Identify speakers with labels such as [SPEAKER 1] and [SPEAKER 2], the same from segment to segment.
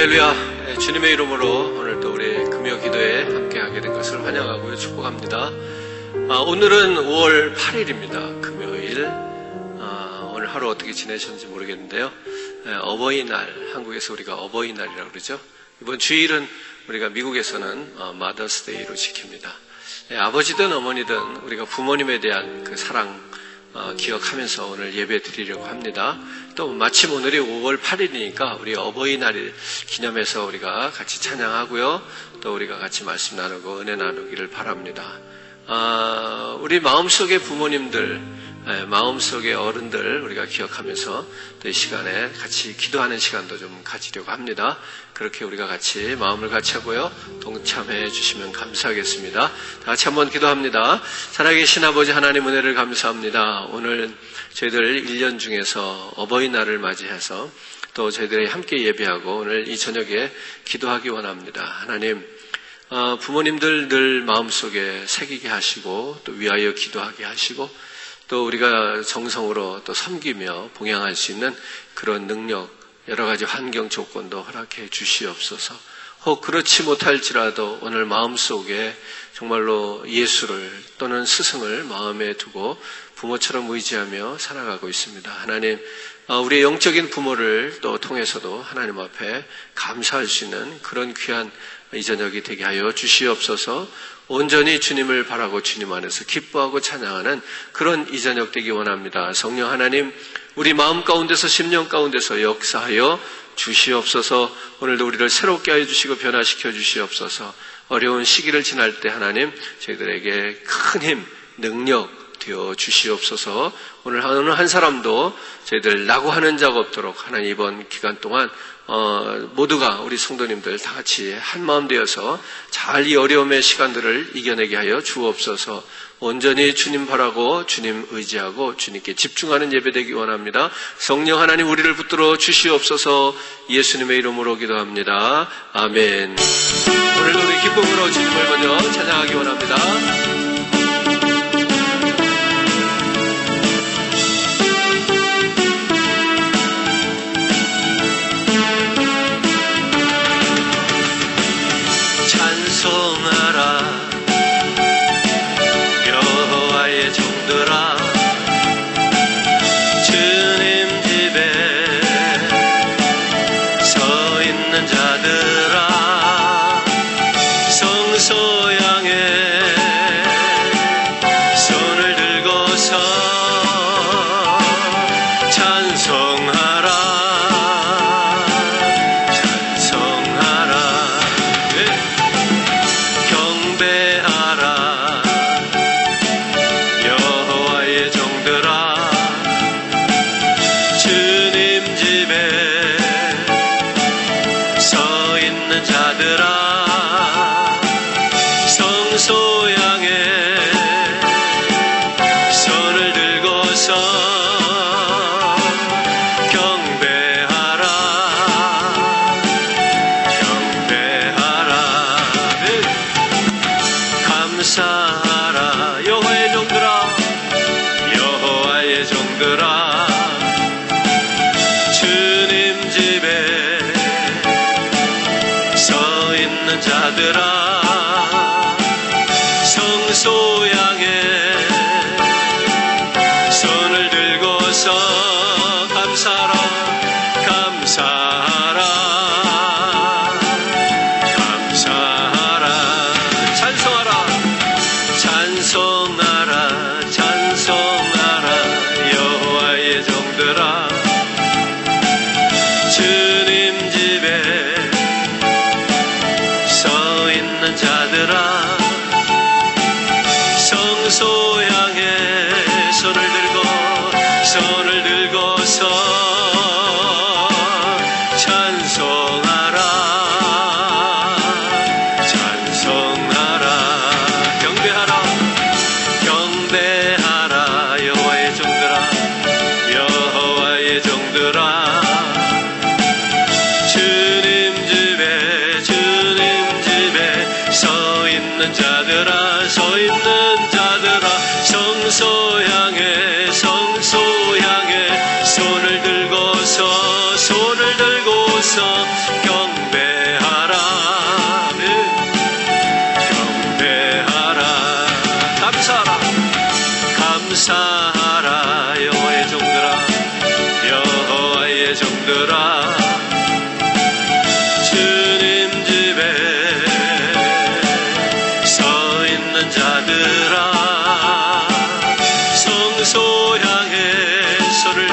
[SPEAKER 1] 할렐루야. 주님의 이름으로 오늘도 우리 금요 기도에 함께하게 된 것을 환영하고 축복합니다. 오늘은 5월 8일입니다. 금요일. 오늘 하루 어떻게 지내셨는지 모르겠는데요. 어버이날, 한국에서 우리가 어버이날이라고 그러죠. 이번 주일은 우리가 미국에서는 마더스데이로 지킵니다. 아버지든 어머니든 우리가 부모님에 대한 그 사랑 기억하면서 오늘 예배 드리려고 합니다. 또 마침 오늘이 5월 8일이니까 우리 어버이날 기념해서 우리가 같이 찬양하고요. 또 우리가 같이 말씀 나누고 은혜 나누기를 바랍니다. 우리 마음속의 부모님들, 마음속의 어른들 우리가 기억하면서 또 이 시간에 같이 기도하는 시간도 좀 가지려고 합니다. 그렇게 우리가 같이 마음을 같이 하고요. 동참해 주시면 감사하겠습니다. 다 같이 한번 기도합니다. 살아계신 아버지 하나님 은혜를 감사합니다. 오늘 저희들 1년 중에서 어버이날을 맞이해서 또 저희들이 함께 예배하고 오늘 이 저녁에 기도하기 원합니다. 하나님, 부모님들 늘 마음속에 새기게 하시고 또 위하여 기도하게 하시고 또 우리가 정성으로 또 섬기며 봉양할 수 있는 그런 능력, 여러 가지 환경 조건도 허락해 주시옵소서. 혹 그렇지 못할지라도 오늘 마음속에 정말로 예수를 또는 스승을 마음에 두고 부모처럼 의지하며 살아가고 있습니다. 하나님, 우리의 영적인 부모를 또 통해서도 하나님 앞에 감사할 수 있는 그런 귀한 이 저녁이 되게 하여 주시옵소서. 온전히 주님을 바라고 주님 안에서 기뻐하고 찬양하는 그런 이 저녁 되기 원합니다. 성령 하나님, 우리 마음 가운데서 심령 가운데서 역사하여 주시옵소서. 오늘도 우리를 새롭게 하여 주시고 변화시켜 주시옵소서. 어려운 시기를 지날 때 하나님, 저희들에게 큰 힘, 능력 되어 주시옵소서. 오늘 어느 한 사람도 저희들 낙오하는 자가 없도록 하나님 이번 기간 동안 모두가 우리 성도님들 다 같이 한마음 되어서 잘 이 어려움의 시간들을 이겨내게 하여 주옵소서. 온전히 주님 바라고 주님 의지하고 주님께 집중하는 예배 되기 원합니다. 성령 하나님 우리를 붙들어 주시옵소서. 예수님의 이름으로 기도합니다. 아멘. 오늘도 우리 기쁨으로 주님을 먼저 찬양하기 원합니다. 찬송하라 여호와의 종들아, 주님 집에 서 있는 자들아, 성소 향해 손을 들고서 찬송하라. 성소 향해 손을 들고서 감사하라, 감사하라, 감사하라. 찬송하라, 찬송하라, 찬송하라 여호와의 종들아, 주님 집에 서 있는 자들아, 성소 향해 손을 들고서 찬송하라, 찬송하라. 경배하라, 경배하라 여호와의 종들아, 여호와의 종들아, 주님 집에 서 있는 자들아, 서 있는 자들아, 성소 향해 손을 들고서 경배 감사하라 여호와의 종들아, 여호와의 종들아, 주님 집에 서 있는 자들아, 성소 향해 손을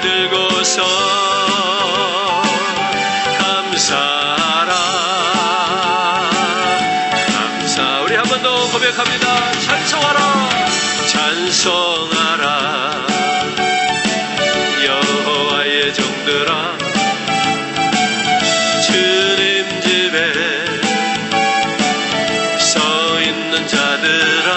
[SPEAKER 1] 들고서 감사하라. 감사. 우리 한 번 더 고백합니다. 찬송하라, 찬송하라 여호와의 종들아, 주님 집에 서 있는 자들아,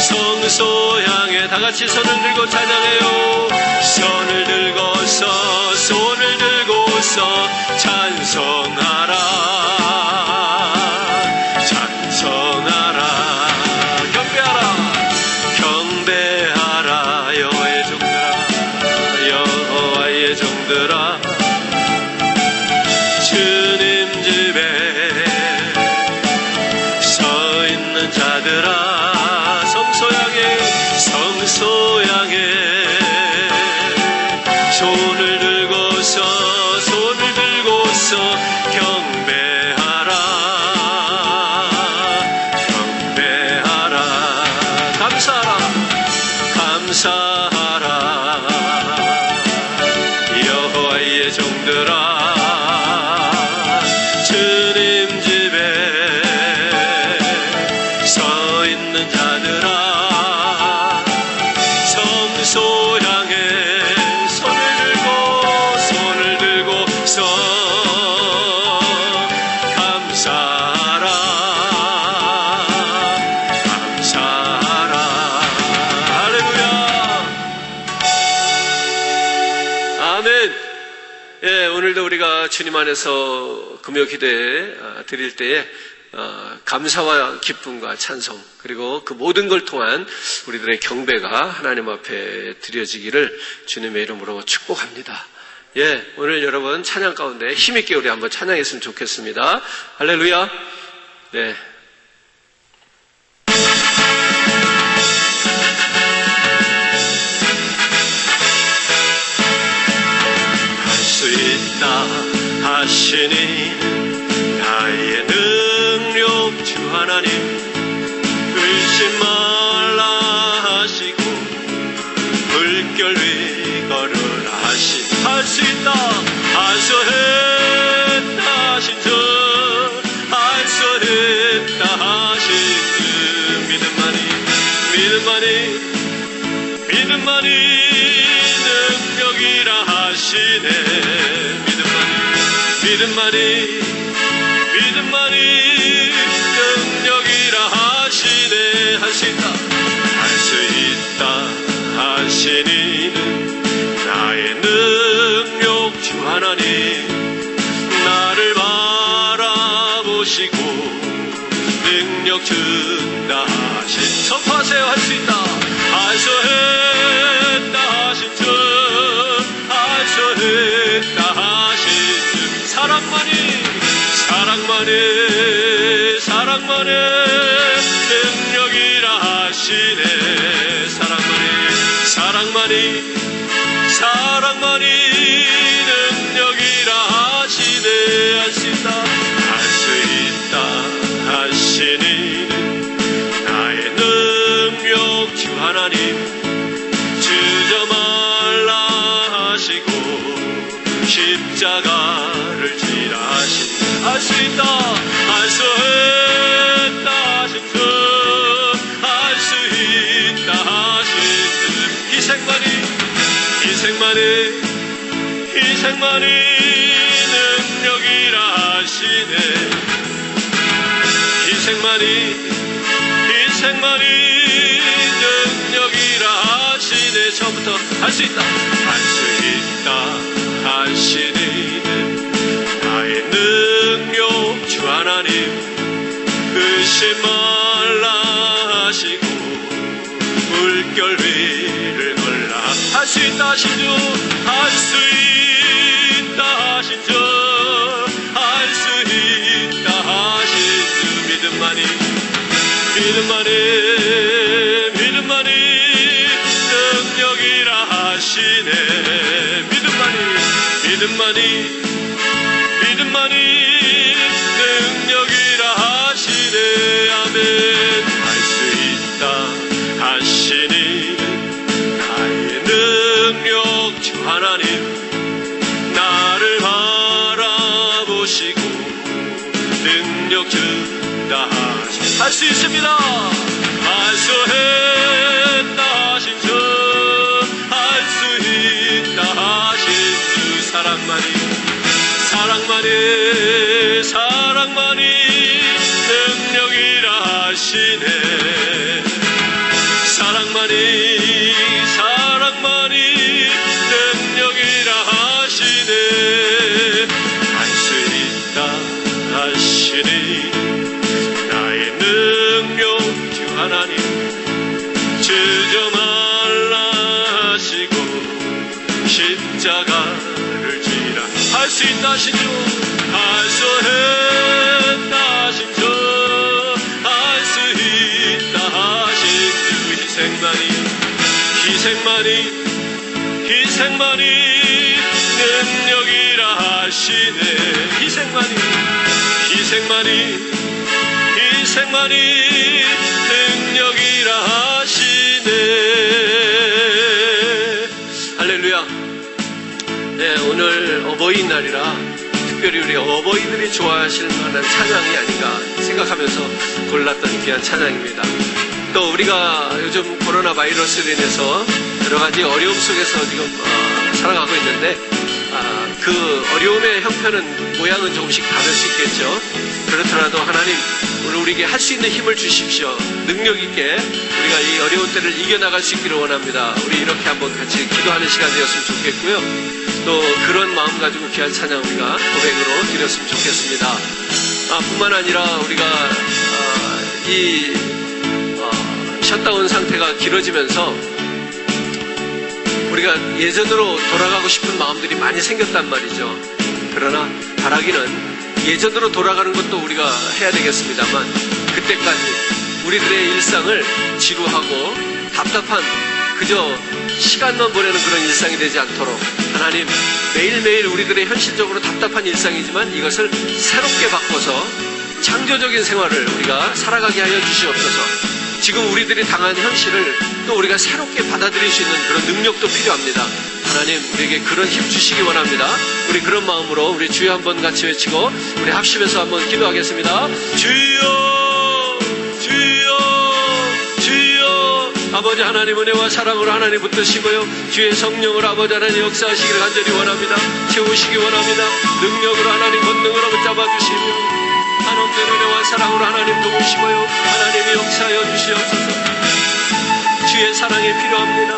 [SPEAKER 1] 성소 향해 다 같이 손을 들고 찬양해요. 손을 들고서 찬송하라, 찬송하라, 경배하라 여호와의 종들아, 여호와의 종들아, 주님 집에 서 있는 자들아, 성소 향해 손을 들고서 경배하라, 감사하라 여호와의 종들아, 주님 집에 서 있는 자들아, 성소 향해 손을 들고서 감사하라. 할렐루야. 아멘. 예, 오늘도 우리가 주님 안에서 금요 기도에 드릴 때에 감사와 기쁨과 찬송, 그리고 그 모든 걸 통한 우리들의 경배가 하나님 앞에 드려지기를 주님의 이름으로 축복합니다. 예, 오늘 여러분 찬양 가운데 힘있게 우리 한번 찬양했으면 좋겠습니다. 할렐루야. 네. 할 수 있다 하시니 나의 능력 주 하나님, 의심 말라 하시고 물결 위 걸으라 하시. 할 수 있다, 할 수 있다 하신 주, 할 수 있다 하신 주, 믿음만이 능력이라 하시네. 믿음만이 능력이라 하시네. 할 수 있다 하시니는 나의 능력 주 하나님, 나를 바라보시고 능력 준다 하신. 선포하세요. 할 수 있다, 할 수 있다 하신 주, 할 수 있다 하신 주, 사랑만이 능력이라 하시네. 사랑만이 능력이라 하시네. 할 수 있다 하시니 나의 능력 주 하나님, 주저 말라 하시고 십자가를 지라 하신. 할 수 있다, 할 수 있다 하신 주, 할 수 있다 하신 주, 희생만이 능력이라 하시네. 희생만이 능력이라 하시네. 처음부터 할 수 있다 하시니는 나의 능력 주 하나님, 의심 말라 하시고 물결 위를 걸라. 할 수 있다 하신 주, 할 수 있다 하신 주, 할 수 있다 하신 주, 믿음만이 할 수 있습니다. 알수했다 하신 주, 할 수 있다 하신 주, 사랑만이 사랑만이 능력이라 하시네. 사랑만이 능력이라 하시네. 할 수 있다 하시니 나의 능력 주 하나님, 주저 말라 하시고 십자가를 지라. 할 수 있다 하신 주, 할 수 했다 하신 주, 할 수 있다 하신 주, 희생만이 능력이라 하시네. 희생만이 능력이라 하시네. 할렐루야. 네, 오늘 어버이날이라 특별히 우리 어버이들이 좋아하실 만한 찬양이 아닌가 생각하면서 골랐던 귀한 찬양입니다. 또 우리가 요즘 코로나 바이러스로 인해서 여러 가지 어려움 속에서 지금 살아가고 있는데, 그 어려움의 형편은 모양은 조금씩 다를 수 있겠죠. 그렇더라도 하나님, 오늘 우리에게 할 수 있는 힘을 주십시오. 능력 있게 우리가 이 어려운 때를 이겨나갈 수 있기를 원합니다. 우리 이렇게 한번 같이 기도하는 시간 되었으면 좋겠고요. 또 그런 마음 가지고 귀한 찬양 우리가 고백으로 드렸으면 좋겠습니다. 뿐만 아니라 우리가 이 셧다운 상태가 길어지면서 우리가 예전으로 돌아가고 싶은 마음들이 많이 생겼단 말이죠. 그러나 바라기는 예전으로 돌아가는 것도 우리가 해야 되겠습니다만, 그때까지 우리들의 일상을 지루하고 답답한 그저 시간만 보내는 그런 일상이 되지 않도록 하나님, 매일매일 우리들의 현실적으로 답답한 일상이지만 이것을 새롭게 바꿔서 창조적인 생활을 우리가 살아가게 하여 주시옵소서. 지금 우리들이 당한 현실을 또 우리가 새롭게 받아들일 수 있는 그런 능력도 필요합니다. 하나님, 우리에게 그런 힘 주시기 원합니다. 우리 그런 마음으로 우리 주여 한번 같이 외치고 우리 합심해서 한번 기도하겠습니다. 주여, 주여, 주여. 아버지 하나님, 은혜와 사랑으로 하나님 붙드시고요, 주의 성령을 아버지 하나님 역사하시기를 간절히 원합니다. 채우시기 원합니다. 능력으로 하나님 권능으로 붙잡아 주시며 한없는 은혜와 사랑으로 하나님 도우시고요, 하나님이 역사하여 주시옵소서. 주의 사랑이 필요합니다.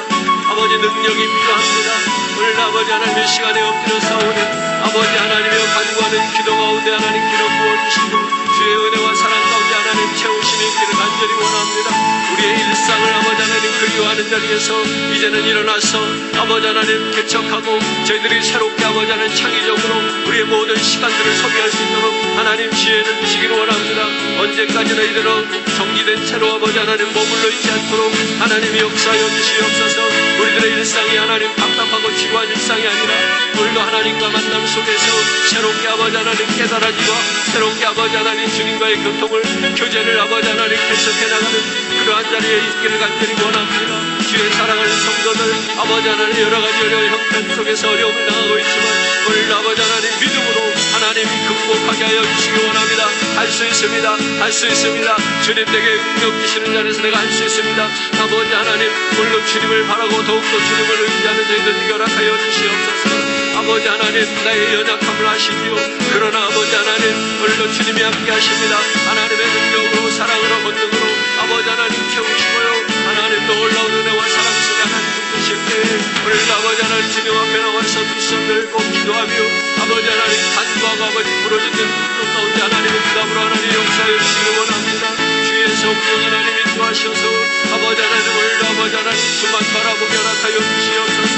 [SPEAKER 1] 아버지 능력이 필요합니다. 오늘 아버지 하나님의 시간에 엎드려 싸우는 아버지 하나님의 간구하는 기도 가운데 하나님 기름 부어주시고 주의 은혜와 사랑 가운데 하나님 채우시는 길을 간절히 원합니다. 우리의 일상을 아버지 하나님 그리워하는 자리에서 이제는 일어나서 아버지 하나님 개척하고 저희들이 새롭게 아버지 하나님 창의적으로 우리의 모든 시간들을 소비할 수 있도록 하나님 지혜를 주시기를 원합니다. 언제까지나 이대로 정리된 채로 아버지 하나님 머물러 있지 않도록 하나님이 역사하여 주시옵소서. 우리들의 일상이 하나님 답답하고 지루한 일상이 아니라 오늘도 하나님과 만남 속에서 새롭게 아버지 하나님 깨달아지고 새롭게 아버지 하나님 주님과의 교통을 교제를 아버지 하나님 개척해 나가는 그러한 자리에 있기를 간절히 원합니다. 주의 사랑하는 성도들 아버지 하나님 여러 가지 어려운 형편 속에서 어려움을 당하고 있지만 오늘 아버지 하나님 믿음으로 하나님이 극복하게 하여 주시기 원합니다. 할 수 있습니다. 할 수 있습니다. 주님 내게 능력 주시는 자리에서 내가 할 수 있습니다. 아버지 하나님, 물론 주님을 바라고 더욱더 주님을 의지하는 저희들에게 허락하여 주시옵소서. 아버지 하나님, 나의 연약함을 아시지요. 그러나 아버지 하나님, 물론 주님이 함께 하십니다. 하나님의 능력으로 사랑으로 권능으로 아버지 하나님 채우시고요, 하나님 놀라운 은혜와 사랑 속에 하나님 붙드실 때 오늘 아버지 하나님 주님 앞에 나와서 두 손 들고 기도하며 아버지 하나님 간구하고 아버지 부러지는 그 가운데 하나님의 기담으로 하나님 역사하여 주시기 원합니다. 주의 성령 하나님 인도하셔서 아버지 하나님 오늘도 아버지 하나님 주만 바라보게 허락하여 주시옵소서.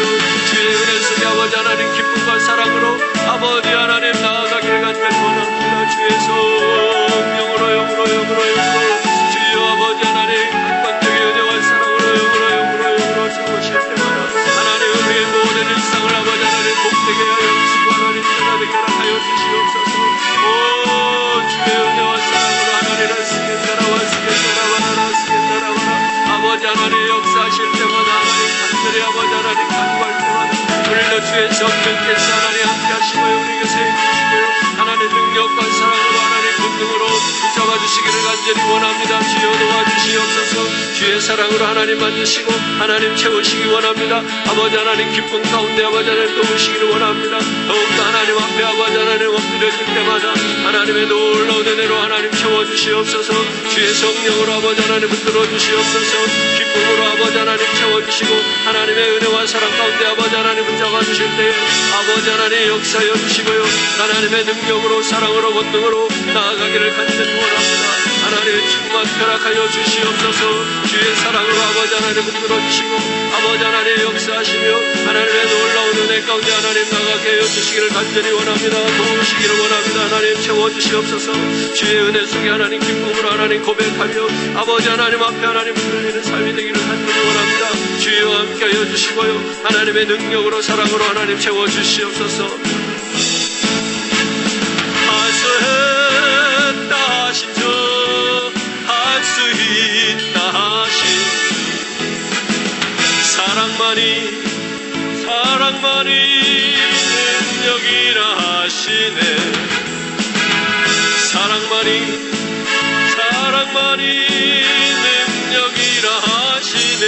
[SPEAKER 1] 주의 은혜 속에 아버지 하나님 기쁨과 사랑으로 아버지 하나님 나아가길 간절히 원합니다. 주의 성령으로 영으로 주여 아버지 하나님 한반적인 은혜와 사랑으로 영으로 채우실 때마다 하나님 우리의 모든 일상을 아버지 하나님 복되게 하여 주시고 하나님 변화되게 하여 주시옵소서. 오 주의 은혜와 사랑으로 하나님을 쓰겠다라와 아버지 하나님 역사하실 때마다 하나님 간절히 아버지 하나님 간구할 때마다 오늘도 주의 성령께서 하나님 함께 하시고 우리 곁에 있으시고요, 하나님 능력과 사랑으로 하나님 본능으로 붙잡아 주시기를 간절히 원합니다. 주여 도와주시옵소서. 주의 사랑으로 하나님 만드시고 하나님 채우시기 원합니다. 아버지 하나님 기쁨 가운데 아버지 하나님 도우시기를 원합니다. 더욱더 하나님 앞에 아버지 하나님 엎드려질 때마다 하나님의 놀라운 은혜로 하나님 채워주시옵소서. 주의 성령으로 아버지 하나님 붙들어 주시옵소서. 기쁨으로 아버지 하나님 채워주시고 하나님의 은혜와 사랑 가운데 아버지 하나님 붙잡아 주실 때에 아버지 하나님 역사여 주시고요, 하나님의 능력으로 사랑으로 본능으로 나아가기를 간절히 원합니다. 하나님의 충만 허락하여 주시옵소서. 주의 사랑으로 아버지 하나님 붙들어 주시고 아버지 하나님 역사하시며 하나님의 놀라운 은혜 가운데 하나님 나가게 하여 주시기를 간절히 원합니다. 도우시기를 원합니다. 하나님 채워주시옵소서. 주의 은혜 속에 하나님 기쁨으로 하나님 고백하며 아버지 하나님 앞에 하나님 붙들리는 삶이 되기를 간절히 원합니다. 주여 함께 하여 주시고요, 하나님의 능력으로 사랑으로 하나님 채워주시옵소서. 하소했다 하신 주 할 수 있다 하신 사랑만이 능력이라 하시네. 사랑만이 능력이라 하시네.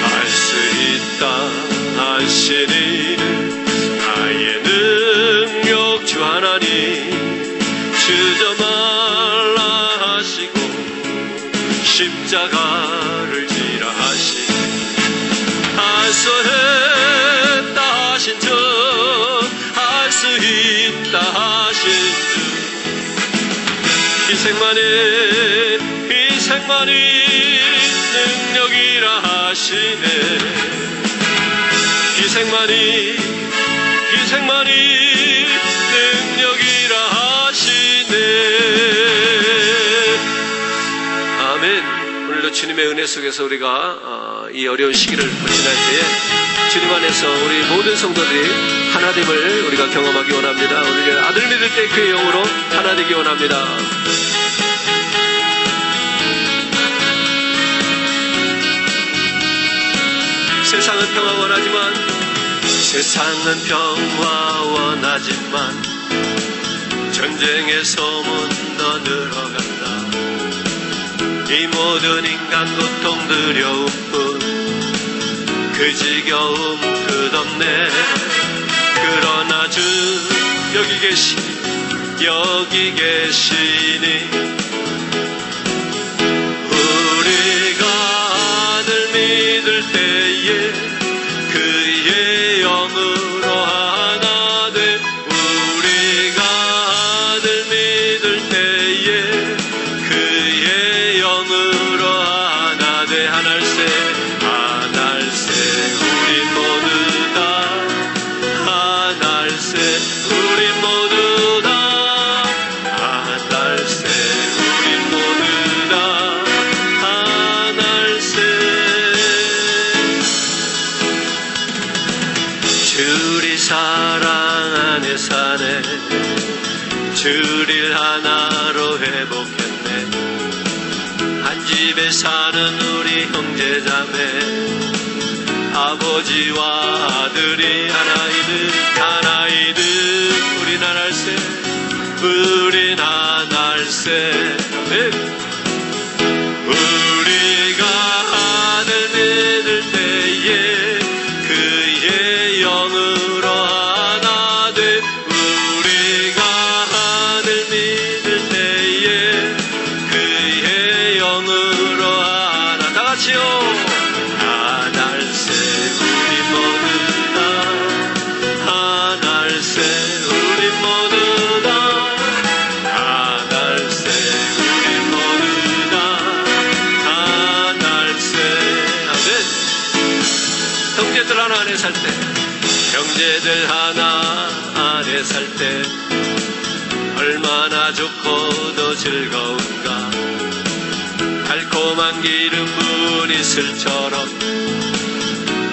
[SPEAKER 1] 할 수 있다 하시니 나의 능력 주 하나님 주저 말라 하시고 십자가를 지라 하시니 하소했다 하신 주 할 수 있다 하신 주 희생만이 능력이라 하시네. 희생만이 능력이라 하시네. 아멘. 오늘도 주님의 은혜 속에서 우리가 이 어려운 시기를 지날 때에 주님 안에서 우리 모든 성도들이 하나됨을 우리가 경험하기 원합니다. 우리 아들 믿을 때 그의 영으로 하나 되기 원합니다. 세상은 평화 원하지만 전쟁의 소문 더 늘어간다. 이 모든 인간 고통 두려움뿐 그 지겨움 끝없네. 그러나 주 여기 계시니 우리가 아들 믿을 때에 그의 영으로 하나 돼. 우리가 아들 믿을 때에 그의 영으로 하나 돼. 하늘새 우리 모두 다 하늘새 우리 모두 다 하늘새 우리 모두 다 하늘새. 주리 사랑 안에 사네. 주를 하나로 회복했네. 한 집에 사는 우리 형제자매 아버지와 아들이 하나이든 우린 하늘새 우리가 하늘 믿을 때에 그의 영으로 하나 돼. 우리가 하늘 믿을 때에 그의 영으로 하나. 다 같이요. 하늘새 우리 모두 다 하늘새 우리 모두 다 하늘새 우리 모두 다 하늘새. 아멘. 형제들 하나 안에 살 때 얼마나 좋고도 즐거운가. 달콤한 기름뿐 이슬처럼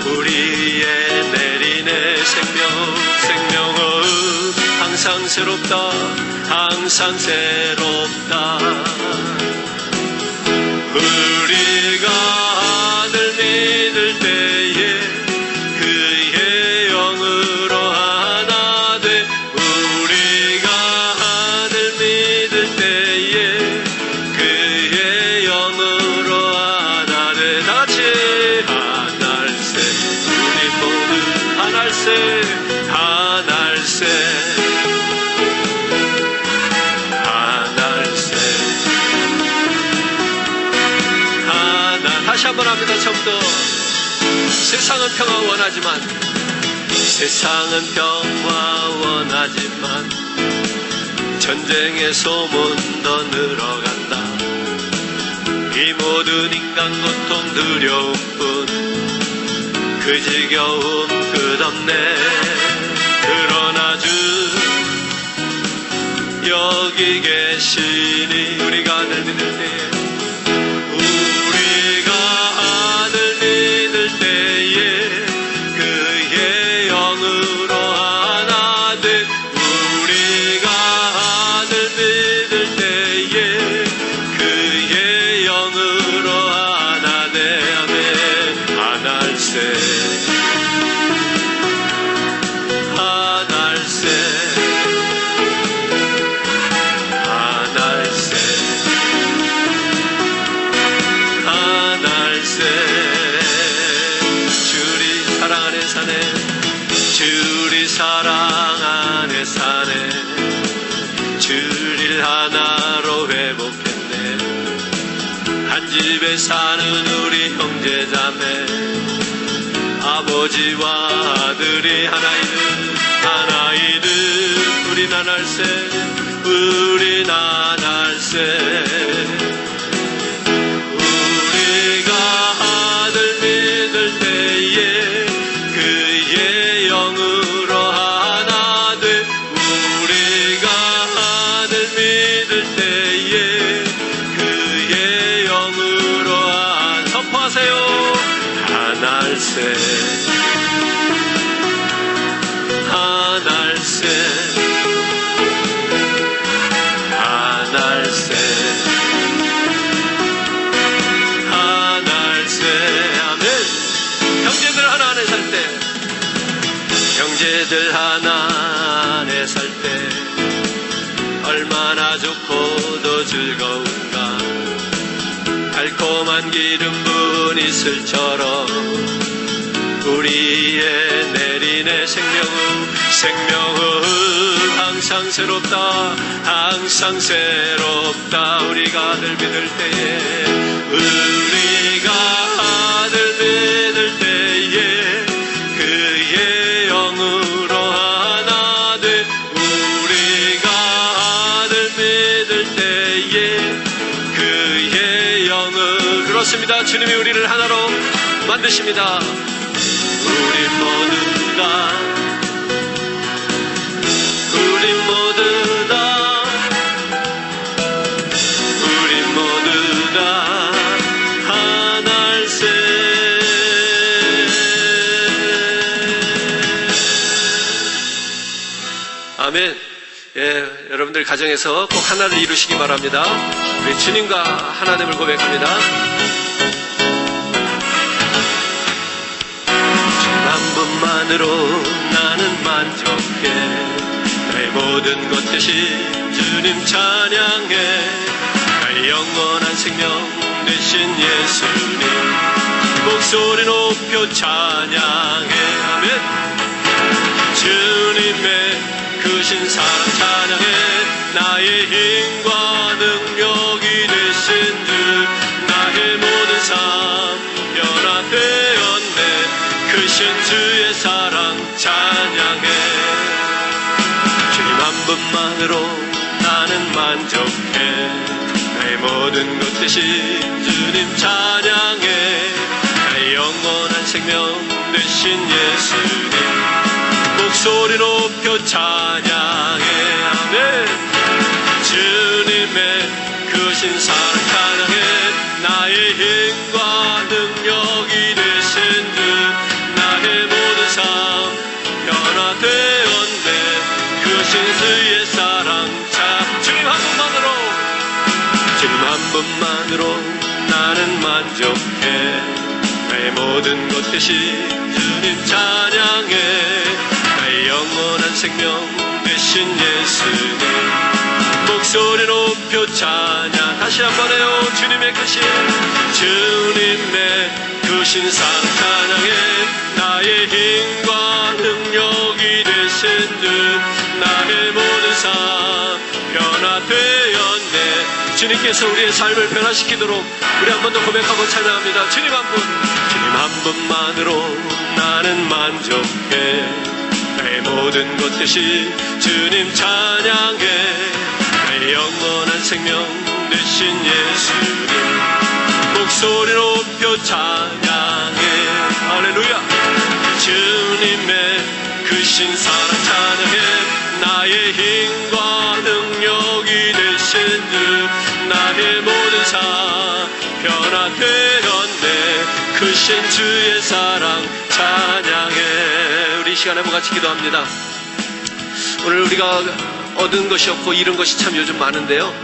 [SPEAKER 1] 우리의 내리네. 생명은 항상 새롭다. 우리가 하늘 믿을 때에 그의 영으로 하나 돼. 우리가 하늘 믿을 다시 한번 합니다. 처음부터. 세상은 평화 원하지만 전쟁의 소문 더 늘어간다. 이 모든 인간 고통 두려움뿐 그 지겨움 끝없네. 그러나 주 여기 계시니 우리가 하늘 믿을 때에 그의 영으로 하나 돼. 우리가 하늘 믿을 때에 그의 영으로 하나 돼. 아멘. 하늘새 주리 사랑 안에 사네. 주를 하나로 회복했네. 한 집에 사는 우리 형제자매 아버지와 아들이 하나이듯 우린 하나일세 우린 하나일세. 우리가 아들 믿을 때에 그의 영으로 하나 돼. 우리가 하늘 믿을 때에 그의 영으로 하나. 선포하세요. 하늘새 하늘새 하늘새 하늘새. 아멘. 형제들 하나 안에 살 때 형제들 하나 안에 살 때 얼마나 좋고도 즐거운가. 달콤한 기름 부은 이슬처럼 우리의 내리네. 생명은 항상 새롭다 항상 새롭다. 우리가 아들 믿을 때에 우리가 아들 믿을 때에 그의 영으로 하나 돼. 우리가 아들 믿을 때에 그의 영을. 그렇습니다. 주님이 우리를 하나로 만드십니다. 우리 모두 다 하늘새. 아멘. 예, 여러분들 가정에서 꼭 하나를 이루시기 바랍니다. 우리 주님과 하나됨을 고백합니다. 주님 한 분만으로 나는 만족해. 나의 모든 것 대신 주님 찬양해. 나의 영원한 생명 되신 예수님 목소리 높여 찬양해. 아멘. 주님의 크신 사랑 찬양해. 나의 힘과 능력이 되신 주 나의 모든 삶 변화되었네. 크신 주의 사랑 찬양해. 주님 한 분만으로 나는 만족해. 나의 모든 것 대신 주님 찬양해. 나의 영원한 생명 되신 예수님 목소리 높여 찬양해. 아멘. 주님의 크신 사랑 찬양해. 나의 힘과 능력이 되신 주 나의 모든 삶 변화되었네. 크신 주의 사랑 찬. 주님 한 분만으로 나는 만족해. 나의 모든 것 대신 주님 찬양해. 나의 영원한 생명 되신 예수님 목소리 높여 찬양. 다시 한번 해요. 주님의 크신 사랑 찬양해. 나의 힘과 능력이 되신 주 나의 모든 삶 변화되었네. 주님께서 우리의 삶을 변화시키도록 우리 한 번 더 고백하고 찬양합니다. 주님 한 분만으로 나는 만족해. 내 모든 것 대신 주님 찬양해. 내 영원한 생명 되신 예수님 목소리 높여 찬양해. 할렐루야. 주님의 크신 사랑 찬양해. 나의 힘과 능력이 되신 주 나의 모든 삶 변화되었네. 크신 주의 사랑 찬양해. 우리 이 시간에 한번 같이 기도합니다. 오늘 우리가 얻은 것이 없고 잃은 것이 참 요즘 많은데요,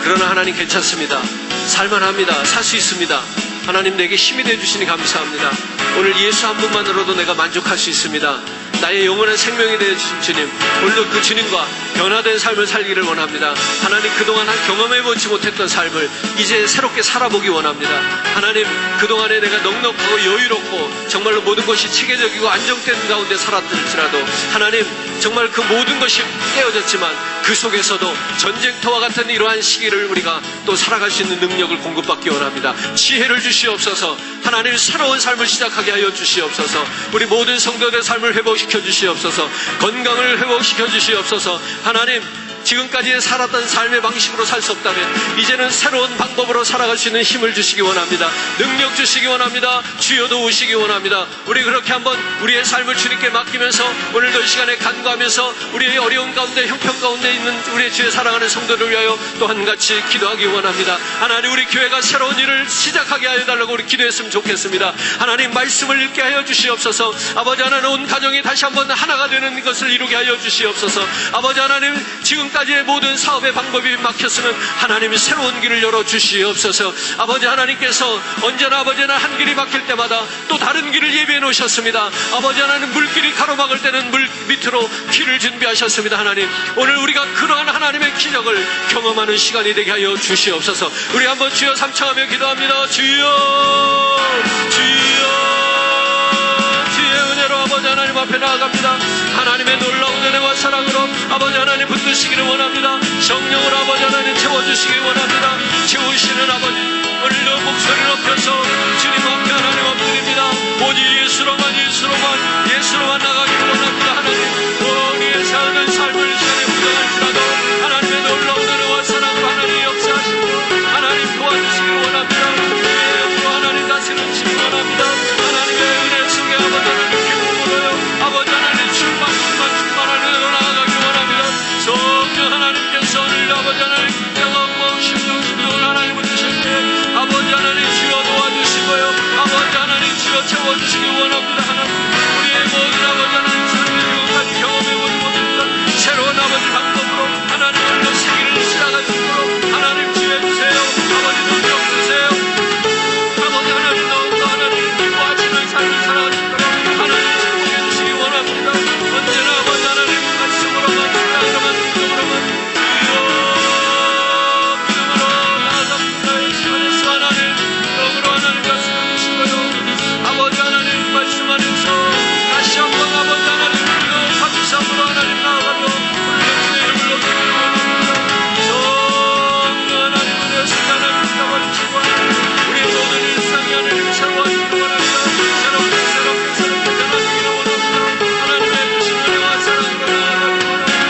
[SPEAKER 1] 그러나 하나님 괜찮습니다. 살만합니다. 살 수 있습니다. 하나님 내게 힘이 되어주시니 감사합니다. 오늘 예수 한 분만으로도 내가 만족할 수 있습니다. 나의 영원한 생명이 되어주신 주님, 오늘도 그 주님과 변화된 삶을 살기를 원합니다. 하나님 그동안 경험해보지 못했던 삶을 이제 새롭게 살아보기 원합니다. 하나님 그동안에 내가 넉넉하고 여유롭고 정말로 모든 것이 체계적이고 안정된 가운데 살았을지라도 하나님 정말 그 모든 것이 깨어졌지만 그 속에서도 전쟁터와 같은 이러한 시기를 우리가 또 살아갈 수 있는 능력을 공급받기 원합니다. 지혜를 주시옵소서. 하나님 새로운 삶을 시작하게 하여 주시옵소서. 우리 모든 성도들의 삶을 회복시켜 주시옵소서. 건강을 회복시켜 주시옵소서. 하나님 지금까지 살았던 삶의 방식으로 살 수 없다면 이제는 새로운 방법으로 살아갈 수 있는 힘을 주시기 원합니다. 능력 주시기 원합니다. 주여 도우시기 원합니다. 우리 그렇게 한번 우리의 삶을 주님께 맡기면서 오늘도 이 시간에 간구하면서 우리의 어려운 가운데 형편 가운데 있는 우리의 주의 사랑하는 성도를 위하여 또 한같이 기도하기 원합니다. 하나님 우리 교회가 새로운 일을 시작하게 하여 달라고 우리 기도했으면 좋겠습니다. 하나님 말씀을 읽게 하여 주시옵소서. 아버지 하나님 온 가정이 다시 한번 하나가 되는 것을 이루게 하여 주시옵소서. 아버지 하나님 지금까지의 모든 사업의 방법이 막혔으면 하나님이 새로운 길을 열어주시옵소서. 아버지 하나님께서 언제나 아버지나 한 길이 막힐 때마다 또 다른 길을 예비해 놓으셨습니다. 아버지 하나님 물길이 가로막을 때는 물 밑으로 길을 준비하셨습니다. 하나님 오늘 우리가 그러한 하나님의 기적을 경험하는 시간이 되게 하여 주시옵소서. 우리 한번 주여 삼창하며 기도합니다. 주여 주의 은혜로 아버지 하나님 앞에 나아갑니다. 하나님의 놀라운 은혜와 사랑으로 아버지 하나님 붙드시기를 원합니다. 성령으로 아버지 하나님 채워주시기 원합니다. 채우시는 아버지 오늘도 목소리를 높여서 주님 앞에 하나님 엎드립니다. 오직 예수로만 나가기를 원합니다. 하나님 우리의 사는 삶을 시간에 부정할지라도 하나님의 놀라운 은혜와 사랑으로 하나님 역사하시고 하나님 도와주시기를 원합니다. 우리의 영으로 하나님 다스리시기 원합니다. 하나님의 은혜 속에 아버지 하나님 기쁨으로요 아버지 하나님 충만하는 은혜로 나아가기 원합니다. 성령 하나님께서 오늘 아버지 하나님 영광 심령을 하나님 붙드실 때 아버지 하나님 주여 도와주시고요 아버지 하나님 주여 채워주시기 원합니다. 하나님 우리의 모든 아버지 하나님 삶의 지금까지 경험해보지 못했던 새로운 아버지 방법으로 하나님 오늘도 생일을 시작할 수 있도록 하나님 지혜주세요. 아버지 능력 주세요. 아버지 하나님 더욱더 하나님 기뻐하시는 삶을 살아갈 수 있도록 하나님 축복해 주시기 원합니다. 언제나 아버지 하나님 말씀으로만 사랑으로만 믿음으로만 믿음으로 나아갑니다. 이 시간에서 하나님 영으로 하나님 말씀해 주시고요 아버지 하나님 말씀 안에서 다시 한번 아버지 하나님 우리가 감사함으로 하나님 나아가며 오늘도 주의 이름을 높이기를 원합니다. 성령 하나님 은혜 속에 하나님 잡아주시고 우리 모든 일상이 하나님 새로워지기를 원합니다. 새롭게 변화되기를 원합니다. 하나님의 크신 은혜와 사랑으로 나아가기를 원합니다.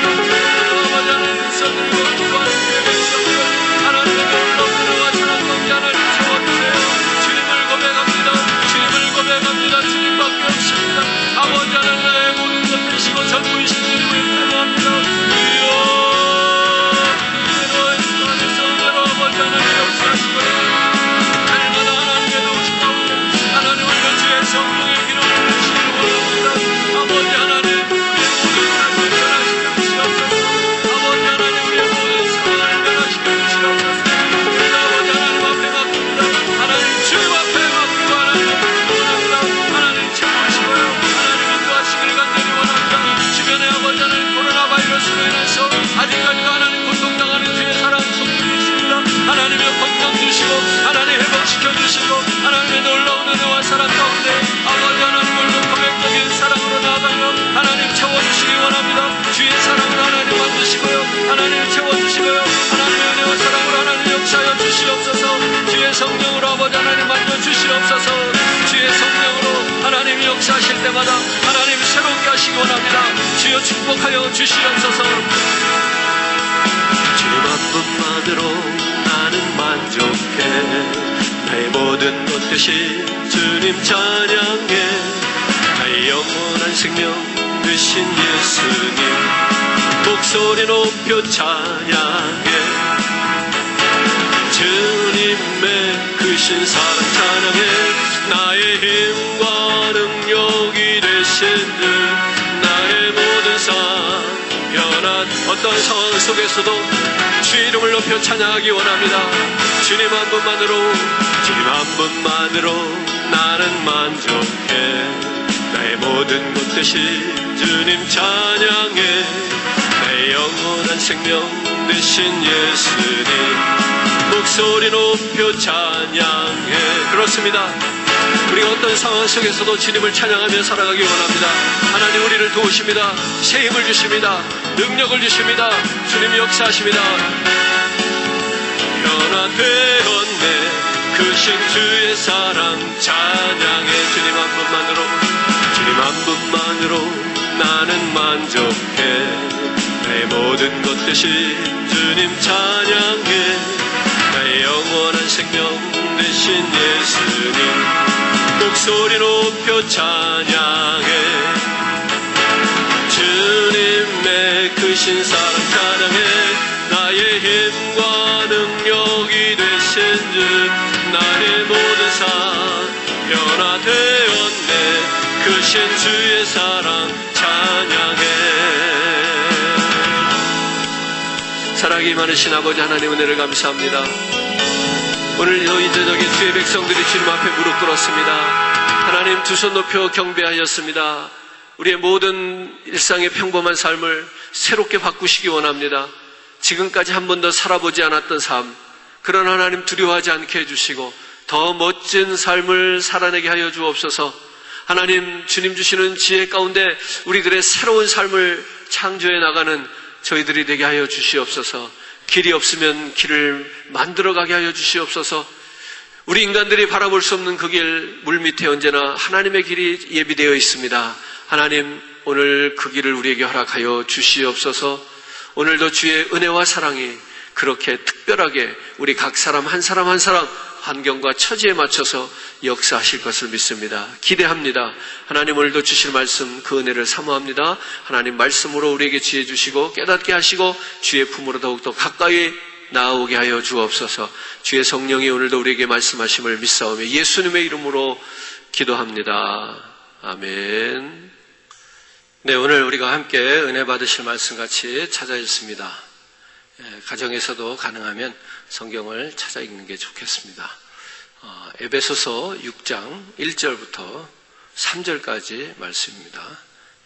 [SPEAKER 1] 아버지 하나님 써드리고 기도하는 주의 백성들 하나님의 놀라운 은혜와 사랑 가운데 하나님 채워주세요. 주님을 고백합니다. 주님밖에 없습니다. 아버지 하나님 나의 모든 것 되시고 전부이신 주님을 찬양합니다. 주여 은혜로 안에서 은혜로 아버지 하나님 역사하시고요 날마다 하나님의 도우심 가운데 하나님 우리가 주의 성령의 기름을 부으시기를 원합니다. 아버지 하나님 우리의 모든 삶을 변화시켜 주시옵소서. 아버지 하나님 우리의 모든 상황을 변화시켜 주시옵소서. 우리가 아버지 하나님 앞에 맡깁니다. 하나님 주님 앞에 맡기고 하나님 원합니다. 하나님 채워주시고요 하나님 인도하시기를 간절히 원합니다. 주변에 아버지 하나님 코로나 바이러스로 인해서 아직까지도 하나님 고통당하는 주의 사랑하는 성도들이 있습니다. 하나님의 건강 주시고 하나님 회복시켜 주시고 하나님의 놀라운 은혜와 사랑 가운데 아버지 하나님 오늘도 고백적인 사랑으로 나아가며 하나님 채워주시기 원합니다. 주의 사랑으로 하나님 만드시고요 하나님 채워주시고요 하나님의 은혜와 사랑으로 하나님 역사하실 때마다 하나님 새롭게 하시기 원합니다. 주여 축복하여 주시옵소서. 주님 한 분만으로 나는 만족해. 나의 모든 것 대신 주님 찬양해. 나의 영원한 생명 되신 예수님 목소리 높여 찬양해. 주님의 크신 사랑 찬양해. 나의 힘과 능력이 되신 주 나의 모든 삶 변한 어떤 상황 속에서도 주 이름을 높여 찬양하기 원합니다. 주님 한 분만으로 나는 만족해. 나의 모든 것 되신 주님 찬양해. 나의 영원한 생명 되신 예수님 목소리 높여 찬양해. 그렇습니다. 우리가 어떤 상황 속에서도 주님을 찬양하며 살아가기 원합니다. 하나님 우리를 도우십니다. 새 힘을 주십니다. 능력을 주십니다. 주님이 역사하십니다. 변화되었네 크신 주의 사랑 찬양해. 주님 한 분만으로 나는 만족해. 나의 모든 것 대신 주님 찬양해. 나의 영원한 생명 되신 예수님 목소리 높여 찬양해. 주님의 크신 사랑 찬양해. 나의 힘과 능력이 되신 주 나의 모든 삶 변화되었네 크신 주의 사랑 찬양해. 사랑이 많으신 아버지 하나님 은혜를 감사합니다. 오늘 이 저녁에 주의 백성들이 주님 앞에 무릎 꿇었습니다. 하나님 두 손 높여 경배하였습니다. 우리의 모든 일상의 평범한 삶을 새롭게 바꾸시기 원합니다. 지금까지 한 번도 살아보지 않았던 삶, 그런 하나님 두려워하지 않게 해주시고 더 멋진 삶을 살아내게 하여 주옵소서. 하나님 주님 주시는 지혜 가운데 우리들의 새로운 삶을 창조해 나가는 저희들이 되게 하여 주시옵소서. 길이 없으면 길을 만들어가게 하여 주시옵소서. 우리 인간들이 바라볼 수 없는 그 길, 물밑에 언제나 하나님의 길이 예비되어 있습니다. 하나님 오늘 그 길을 우리에게 허락하여 주시옵소서. 오늘도 주의 은혜와 사랑이 그렇게 특별하게 우리 각 사람 한 사람 한 사람 환경과 처지에 맞춰서 역사하실 것을 믿습니다. 기대합니다. 하나님 오늘도 주실 말씀 그 은혜를 사모합니다. 하나님 말씀으로 우리에게 지혜 주시고 깨닫게 하시고 주의 품으로 더욱더 가까이 나아오게 하여 주옵소서. 주의 성령이 오늘도 우리에게 말씀하심을 믿사오며 예수님의 이름으로 기도합니다. 아멘. 네, 오늘 우리가 함께 은혜 받으실 말씀 같이 찾아 읽습니다. 가정에서도 가능하면 성경을 찾아 읽는 게 좋겠습니다. 에베소서 6장 1절부터 3절까지 말씀입니다.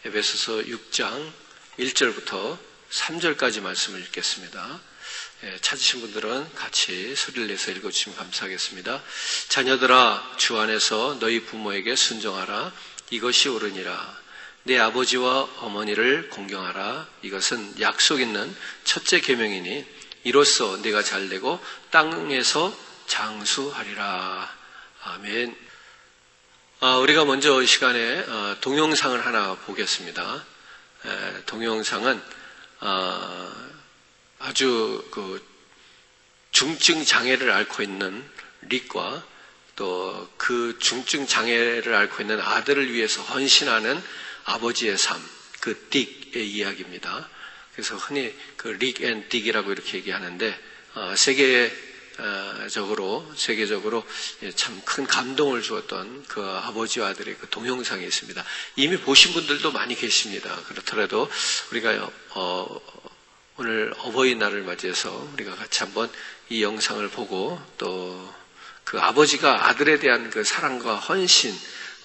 [SPEAKER 1] 에베소서 6장 1절부터 3절까지 말씀을 읽겠습니다. 찾으신 분들은 같이 소리를 내서 읽어주시면 감사하겠습니다. 자녀들아 주 안에서 너희 부모에게 순종하라. 이것이 옳으니라. 내 아버지와 어머니를 공경하라. 이것은 약속 있는 첫째 계명이니 이로써 네가 잘되고 땅에서 장수하리라. 아멘. 우리가 먼저 이 시간에 동영상을 하나 보겠습니다. 동영상은 아주 중증 장애를 앓고 있는 릭과 또 그 중증 장애를 앓고 있는 아들을 위해서 헌신하는 아버지의 삶, 그 딕의 이야기입니다. 그래서 흔히 그 릭 앤 딕이라고 이렇게 얘기하는데 세계적으로 참 큰 감동을 주었던 그 아버지와 아들의 그 동영상이 있습니다. 이미 보신 분들도 많이 계십니다. 그렇더라도 우리가 오늘 어버이날을 맞이해서 우리가 같이 한번 이 영상을 보고 또 그 아버지가 아들에 대한 그 사랑과 헌신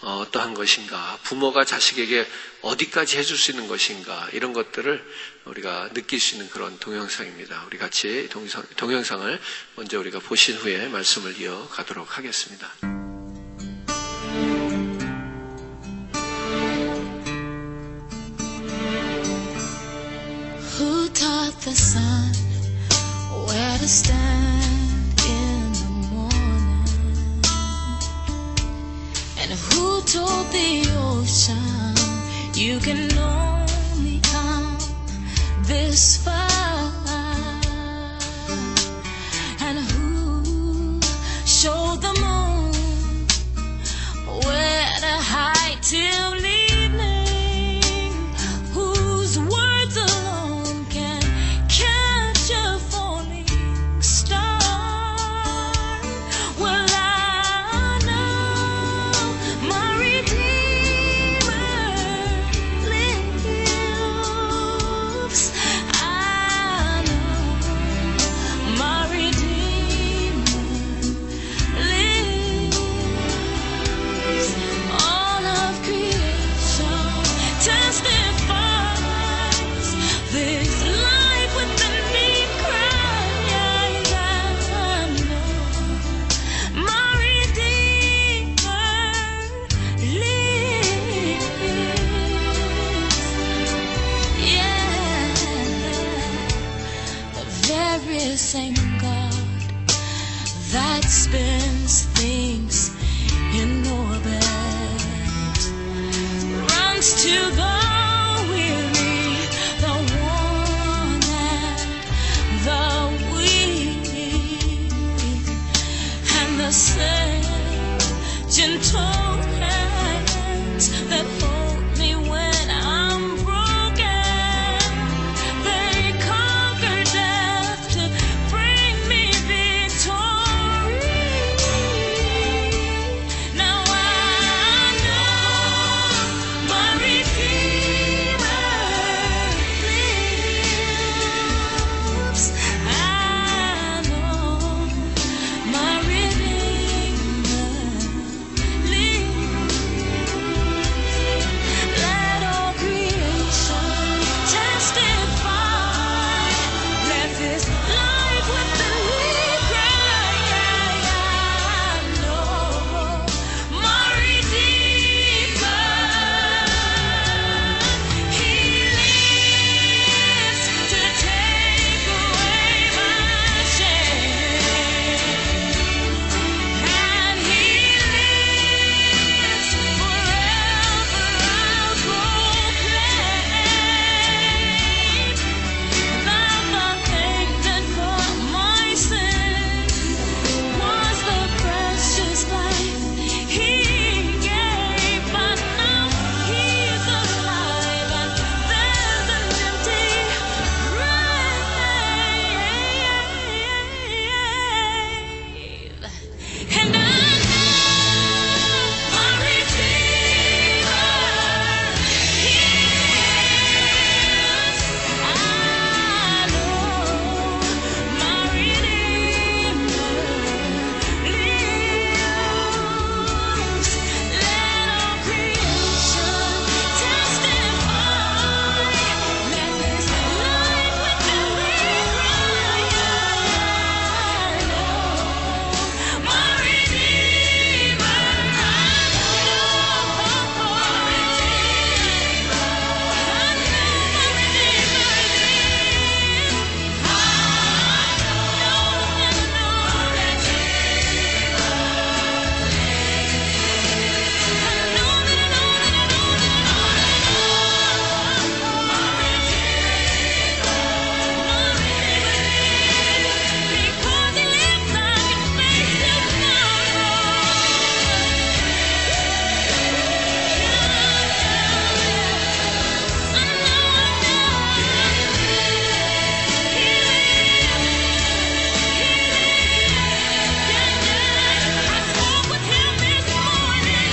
[SPEAKER 1] 어떠한 것인가, 부모가 자식에게 어디까지 해줄 수 있는 것인가, 이런 것들을 우리가 느낄 수 있는 그런 동영상입니다. 우리 같이 동영상을 먼저 우리가 보신 후에 말씀을 이어가도록 하겠습니다.
[SPEAKER 2] Who taught the sun where to stand in the morning? And who told the ocean you can only come this far. And who showed the moon where to hide till evening? Whose words alone can catch a falling star? Well, I know my Redeemer lives. I know my Redeemer lives. All of creation testifies this life within me cries. I know my Redeemer lives. Yeah, the very same God that spins things in orbit runs to the weary, the worn, and the weak, and the same gentle hands that hold me when I'm broken. They conquer death to bring me victory. Now I know my Redeemer lives. I know my Redeemer lives. Let all creation testify. Let this life within me cry. I know my Redeemer. He lives to take away my shame, and He lives forever. I'll proclaim that the payment for my sin was the precious life He gave. But now He's alive, and there's an empty grave. And I know my Redeemer lives. I know my Redeemer lives. Let all creation testify. Let this life within me cry. I know my Redeemer. I know my Redeemer. I know my Redeemer lives. I know my because He lives, I can face I spoke with Him this morning,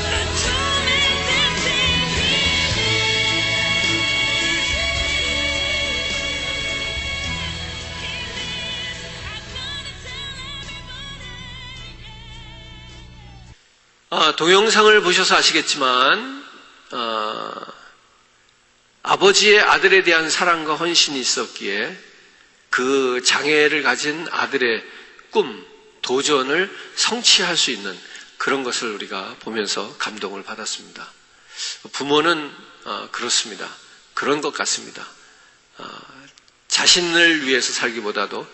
[SPEAKER 2] the tomb is empty.
[SPEAKER 1] 동영상을 보셔서 아시겠지만 아버지의 아들에 대한 사랑과 헌신이 있었기에 그 장애를 가진 아들의 꿈, 도전을 성취할 수 있는 그런 것을 우리가 보면서 감동을 받았습니다. 부모는 그렇습니다. 그런 것 같습니다. 자신을 위해서 살기보다도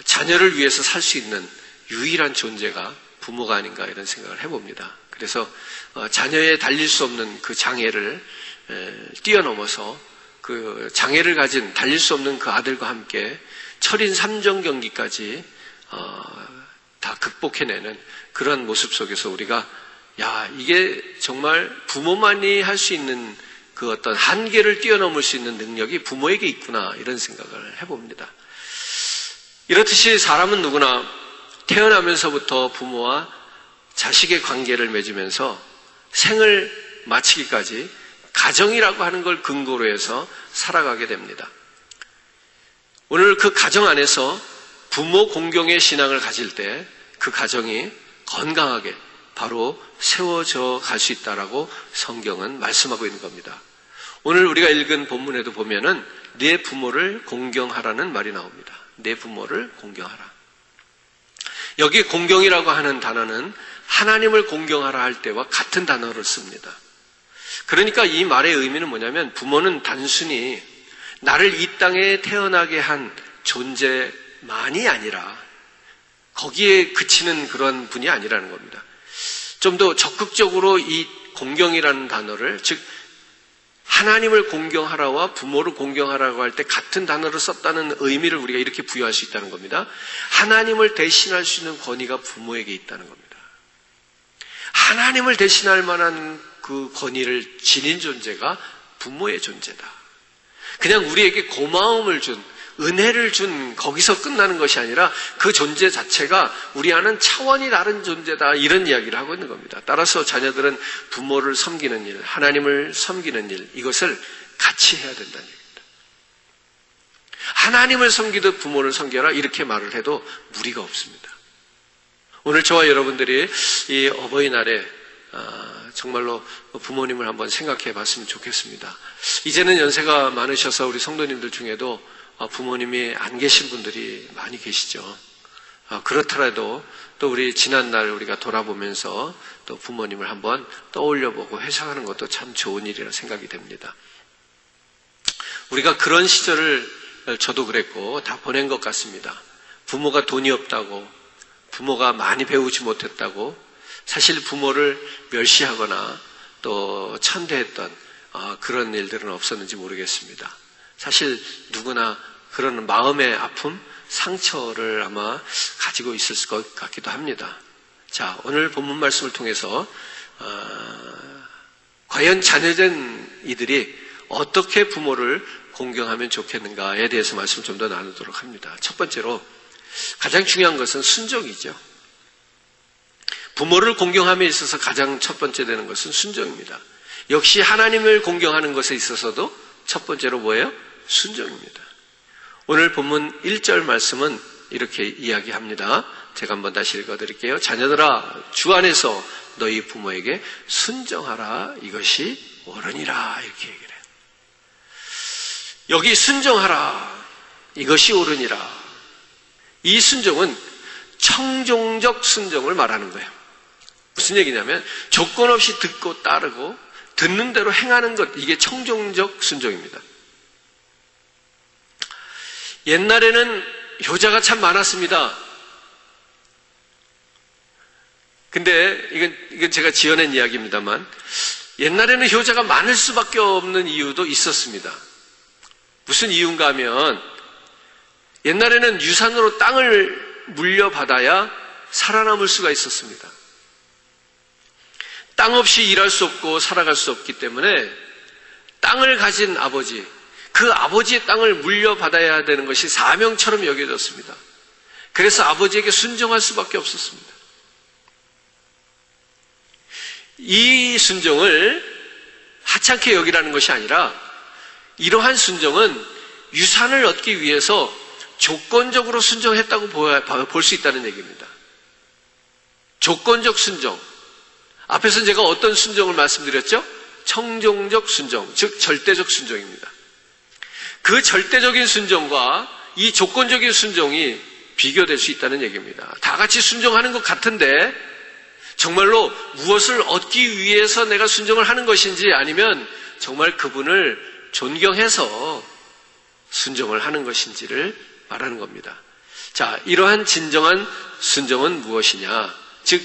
[SPEAKER 1] 자녀를 위해서 살 수 있는 유일한 존재가 부모가 아닌가 이런 생각을 해봅니다. 그래서 자녀에 달릴 수 없는 그 장애를 뛰어넘어서 그 장애를 가진 달릴 수 없는 그 아들과 함께 철인 3종 경기까지 다 극복해내는 그런 모습 속에서 우리가 이게 정말 부모만이 할 수 있는 그 어떤 한계를 뛰어넘을 수 있는 능력이 부모에게 있구나 이런 생각을 해봅니다. 이렇듯이 사람은 누구나 태어나면서부터 부모와 자식의 관계를 맺으면서 생을 마치기까지 가정이라고 하는 걸 근거로 해서 살아가게 됩니다. 오늘 그 가정 안에서 부모 공경의 신앙을 가질 때 그 가정이 건강하게 바로 세워져 갈 수 있다라고 성경은 말씀하고 있는 겁니다. 오늘 우리가 읽은 본문에도 보면은 내 부모를 공경하라는 말이 나옵니다. 내 부모를 공경하라. 여기 공경이라고 하는 단어는 하나님을 공경하라 할 때와 같은 단어를 씁니다. 그러니까 이 말의 의미는 뭐냐면 부모는 단순히 나를 이 땅에 태어나게 한 존재만이 아니라 거기에 그치는 그런 분이 아니라는 겁니다. 좀 더 적극적으로 이 공경이라는 단어를, 즉 하나님을 공경하라와 부모를 공경하라고 할 때 같은 단어를 썼다는 의미를 우리가 이렇게 부여할 수 있다는 겁니다. 하나님을 대신할 수 있는 권위가 부모에게 있다는 겁니다. 하나님을 대신할 만한 그 권위를 지닌 존재가 부모의 존재다. 그냥 우리에게 고마움을 준, 은혜를 준 거기서 끝나는 것이 아니라 그 존재 자체가 우리 아는 차원이 다른 존재다, 이런 이야기를 하고 있는 겁니다. 따라서 자녀들은 부모를 섬기는 일, 하나님을 섬기는 일, 이것을 같이 해야 된다는 얘기입니다. 하나님을 섬기듯 부모를 섬겨라, 이렇게 말을 해도 무리가 없습니다. 오늘 저와 여러분들이 이 어버이날에 정말로 부모님을 한번 생각해 봤으면 좋겠습니다. 이제는 연세가 많으셔서 우리 성도님들 중에도 부모님이 안 계신 분들이 많이 계시죠. 그렇더라도 또 우리 지난날 우리가 돌아보면서 또 부모님을 한번 떠올려보고 회상하는 것도 참 좋은 일이라 생각이 됩니다. 우리가 그런 시절을 저도 그랬고 다 보낸 것 같습니다. 부모가 돈이 없다고, 부모가 많이 배우지 못했다고, 사실 부모를 멸시하거나 또 천대했던 그런 일들은 없었는지 모르겠습니다. 사실 누구나 그런 마음의 아픔, 상처를 아마 가지고 있을 것 같기도 합니다. 자, 오늘 본문 말씀을 통해서 과연 자녀된 이들이 어떻게 부모를 공경하면 좋겠는가에 대해서 말씀 좀 더 나누도록 합니다. 첫 번째로 가장 중요한 것은 순종이죠. 부모를 공경함에 있어서 가장 첫 번째 되는 것은 순종입니다. 역시 하나님을 공경하는 것에 있어서도 첫 번째로 뭐예요? 순종입니다. 오늘 본문 1절 말씀은 이렇게 이야기합니다. 제가 한번 다시 읽어드릴게요. 자녀들아, 주 안에서 너희 부모에게 순종하라, 이것이 옳으니라, 이렇게 얘기를 해요. 여기 순종하라, 이것이 옳으니라, 이 순종은 청종적 순종을 말하는 거예요. 무슨 얘기냐면 조건 없이 듣고 따르고 듣는 대로 행하는 것, 이게 청종적 순종입니다. 옛날에는 효자가 참 많았습니다. 근데 이건 제가 지어낸 이야기입니다만 옛날에는 효자가 많을 수밖에 없는 이유도 있었습니다. 무슨 이유인가 하면 옛날에는 유산으로 땅을 물려받아야 살아남을 수가 있었습니다. 땅 없이 일할 수 없고 살아갈 수 없기 때문에 땅을 가진 아버지, 그 아버지의 땅을 물려받아야 되는 것이 사명처럼 여겨졌습니다. 그래서 아버지에게 순종할 수밖에 없었습니다. 이 순종을 하찮게 여기라는 것이 아니라 이러한 순종은 유산을 얻기 위해서 조건적으로 순종했다고 볼 수 있다는 얘기입니다. 조건적 순종. 앞에서 제가 어떤 순종을 말씀드렸죠? 청종적 순종, 즉 절대적 순종입니다. 그 절대적인 순종과 이 조건적인 순종이 비교될 수 있다는 얘기입니다. 다 같이 순종하는 것 같은데 정말로 무엇을 얻기 위해서 내가 순종을 하는 것인지, 아니면 정말 그분을 존경해서 순종을 하는 것인지를 말하는 겁니다. 자, 이러한 진정한 순종은 무엇이냐? 즉,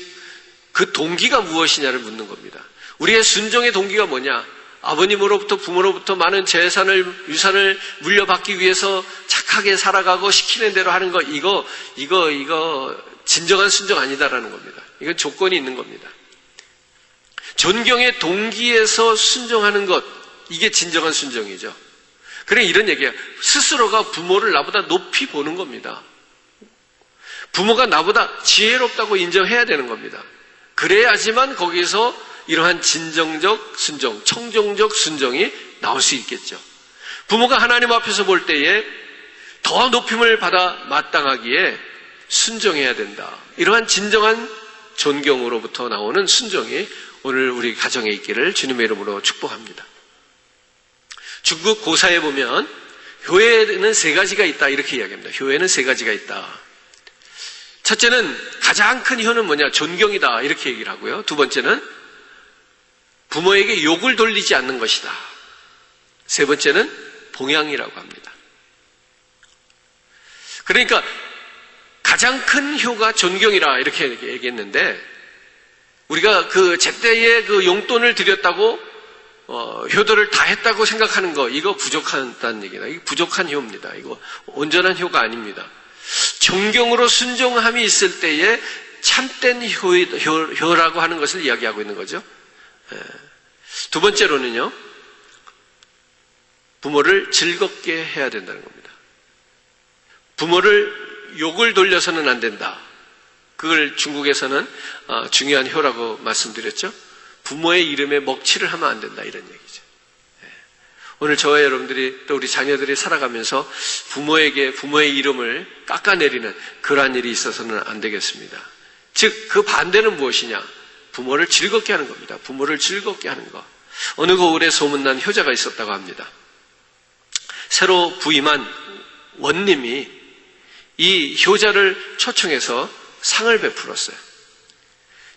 [SPEAKER 1] 그 동기가 무엇이냐를 묻는 겁니다. 우리의 순종의 동기가 뭐냐? 아버님으로부터 부모로부터 많은 재산을 유산을 물려받기 위해서 착하게 살아가고 시키는 대로 하는 거 이거 진정한 순종 아니다라는 겁니다. 이건 조건이 있는 겁니다. 존경의 동기에서 순종하는 것 이게 진정한 순종이죠. 그래 이런 얘기예요. 스스로가 부모를 나보다 높이 보는 겁니다. 부모가 나보다 지혜롭다고 인정해야 되는 겁니다. 그래야지만 거기서 이러한 진정적 순종, 청정적 순종이 나올 수 있겠죠. 부모가 하나님 앞에서 볼 때에 더 높임을 받아 마땅하기에 순종해야 된다. 이러한 진정한 존경으로부터 나오는 순종이 오늘 우리 가정에 있기를 주님의 이름으로 축복합니다. 중국 고사에 보면 효에는 세 가지가 있다 이렇게 이야기합니다. 효에는 세 가지가 있다. 첫째는 가장 큰 효는 뭐냐? 존경이다 이렇게 얘기를 하고요. 두 번째는 부모에게 욕을 돌리지 않는 것이다. 세 번째는 봉양이라고 합니다. 그러니까 가장 큰 효가 존경이라 이렇게 얘기했는데 우리가 그 제때에 그 용돈을 드렸다고 효도를 다 했다고 생각하는 거 이거 부족하다는 얘기다. 이거 부족한 효입니다. 이거 온전한 효가 아닙니다. 존경으로 순종함이 있을 때에 참된 효라고 하는 것을 이야기하고 있는 거죠. 두 번째로는요, 부모를 즐겁게 해야 된다는 겁니다. 부모를 욕을 돌려서는 안 된다. 그걸 중국에서는 중요한 효라고 말씀드렸죠. 부모의 이름에 먹칠을 하면 안 된다 이런 얘기죠. 오늘 저와 여러분들이 또 우리 자녀들이 살아가면서 부모에게 부모의 이름을 깎아내리는 그러한 일이 있어서는 안 되겠습니다. 즉 그 반대는 무엇이냐? 부모를 즐겁게 하는 겁니다. 부모를 즐겁게 하는 것. 어느 고을에 소문난 효자가 있었다고 합니다. 새로 부임한 원님이 이 효자를 초청해서 상을 베풀었어요.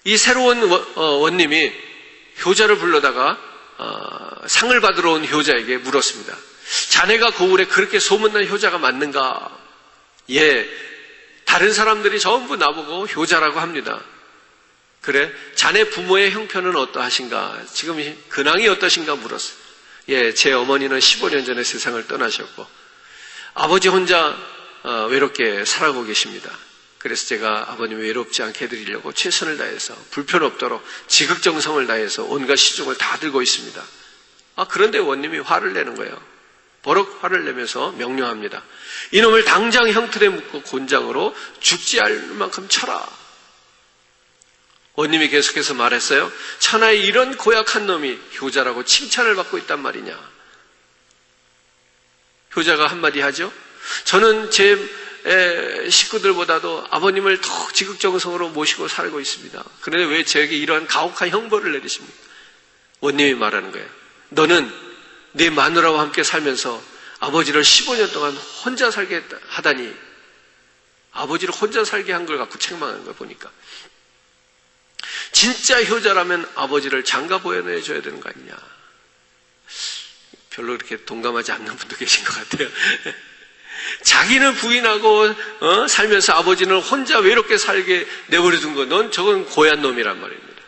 [SPEAKER 1] 이 새로운 원님이 효자를 불러다가 상을 받으러 온 효자에게 물었습니다. 자네가 고을에 그렇게 소문난 효자가 맞는가? 예, 다른 사람들이 전부 나보고 효자라고 합니다. 그래, 자네 부모의 형편은 어떠하신가? 지금 근황이 어떠신가 물었어요. 예, 제 어머니는 15년 전에 세상을 떠나셨고 아버지 혼자 외롭게 살아가고 계십니다. 그래서 제가 아버님 외롭지 않게 해드리려고 최선을 다해서 불편 없도록 지극정성을 다해서 온갖 시중을 다 들고 있습니다. 그런데 원님이 화를 내는 거예요. 버럭 화를 내면서 명령합니다. 이놈을 당장 형틀에 묶고 곤장으로 죽지 않을 만큼 쳐라. 원님이 계속해서 말했어요. 천하에 이런 고약한 놈이 효자라고 칭찬을 받고 있단 말이냐. 효자가 한마디 하죠. 저는 제 식구들보다도 아버님을 더 지극정성으로 모시고 살고 있습니다. 그런데 왜 저에게 이러한 가혹한 형벌을 내리십니까? 원님이 말하는 거예요. 너는 네 마누라와 함께 살면서 아버지를 15년 동안 혼자 살게 하다니 아버지를 혼자 살게 한 걸 갖고 책망하는 걸 보니까 진짜 효자라면 아버지를 장가 보내줘야 되는 거 아니냐. 별로 이렇게 동감하지 않는 분도 계신 것 같아요. 자기는 부인하고 살면서 아버지는 혼자 외롭게 살게 내버려둔 거, 넌 저건 고얀 놈이란 말입니다.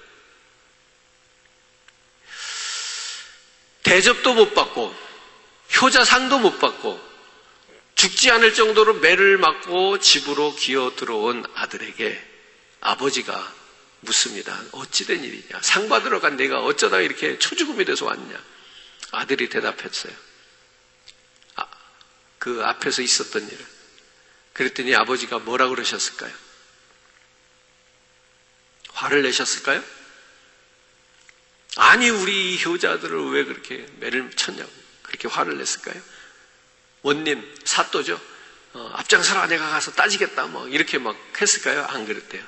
[SPEAKER 1] 대접도 못 받고 효자상도 못 받고 죽지 않을 정도로 매를 맞고 집으로 기어 들어온 아들에게 아버지가 묻습니다. 어찌된 일이냐? 상 받으러 간 내가 어쩌다 이렇게 초죽음이 돼서 왔냐? 아들이 대답했어요. 그 앞에서 있었던 일을. 그랬더니 아버지가 뭐라고 그러셨을까요? 화를 내셨을까요? 아니 우리 효자들을 왜 그렇게 매를 쳤냐고 그렇게 화를 냈을까요? 원님 사또죠. 앞장서라 내가 가서 따지겠다 뭐 이렇게 막 했을까요? 안 그랬대요.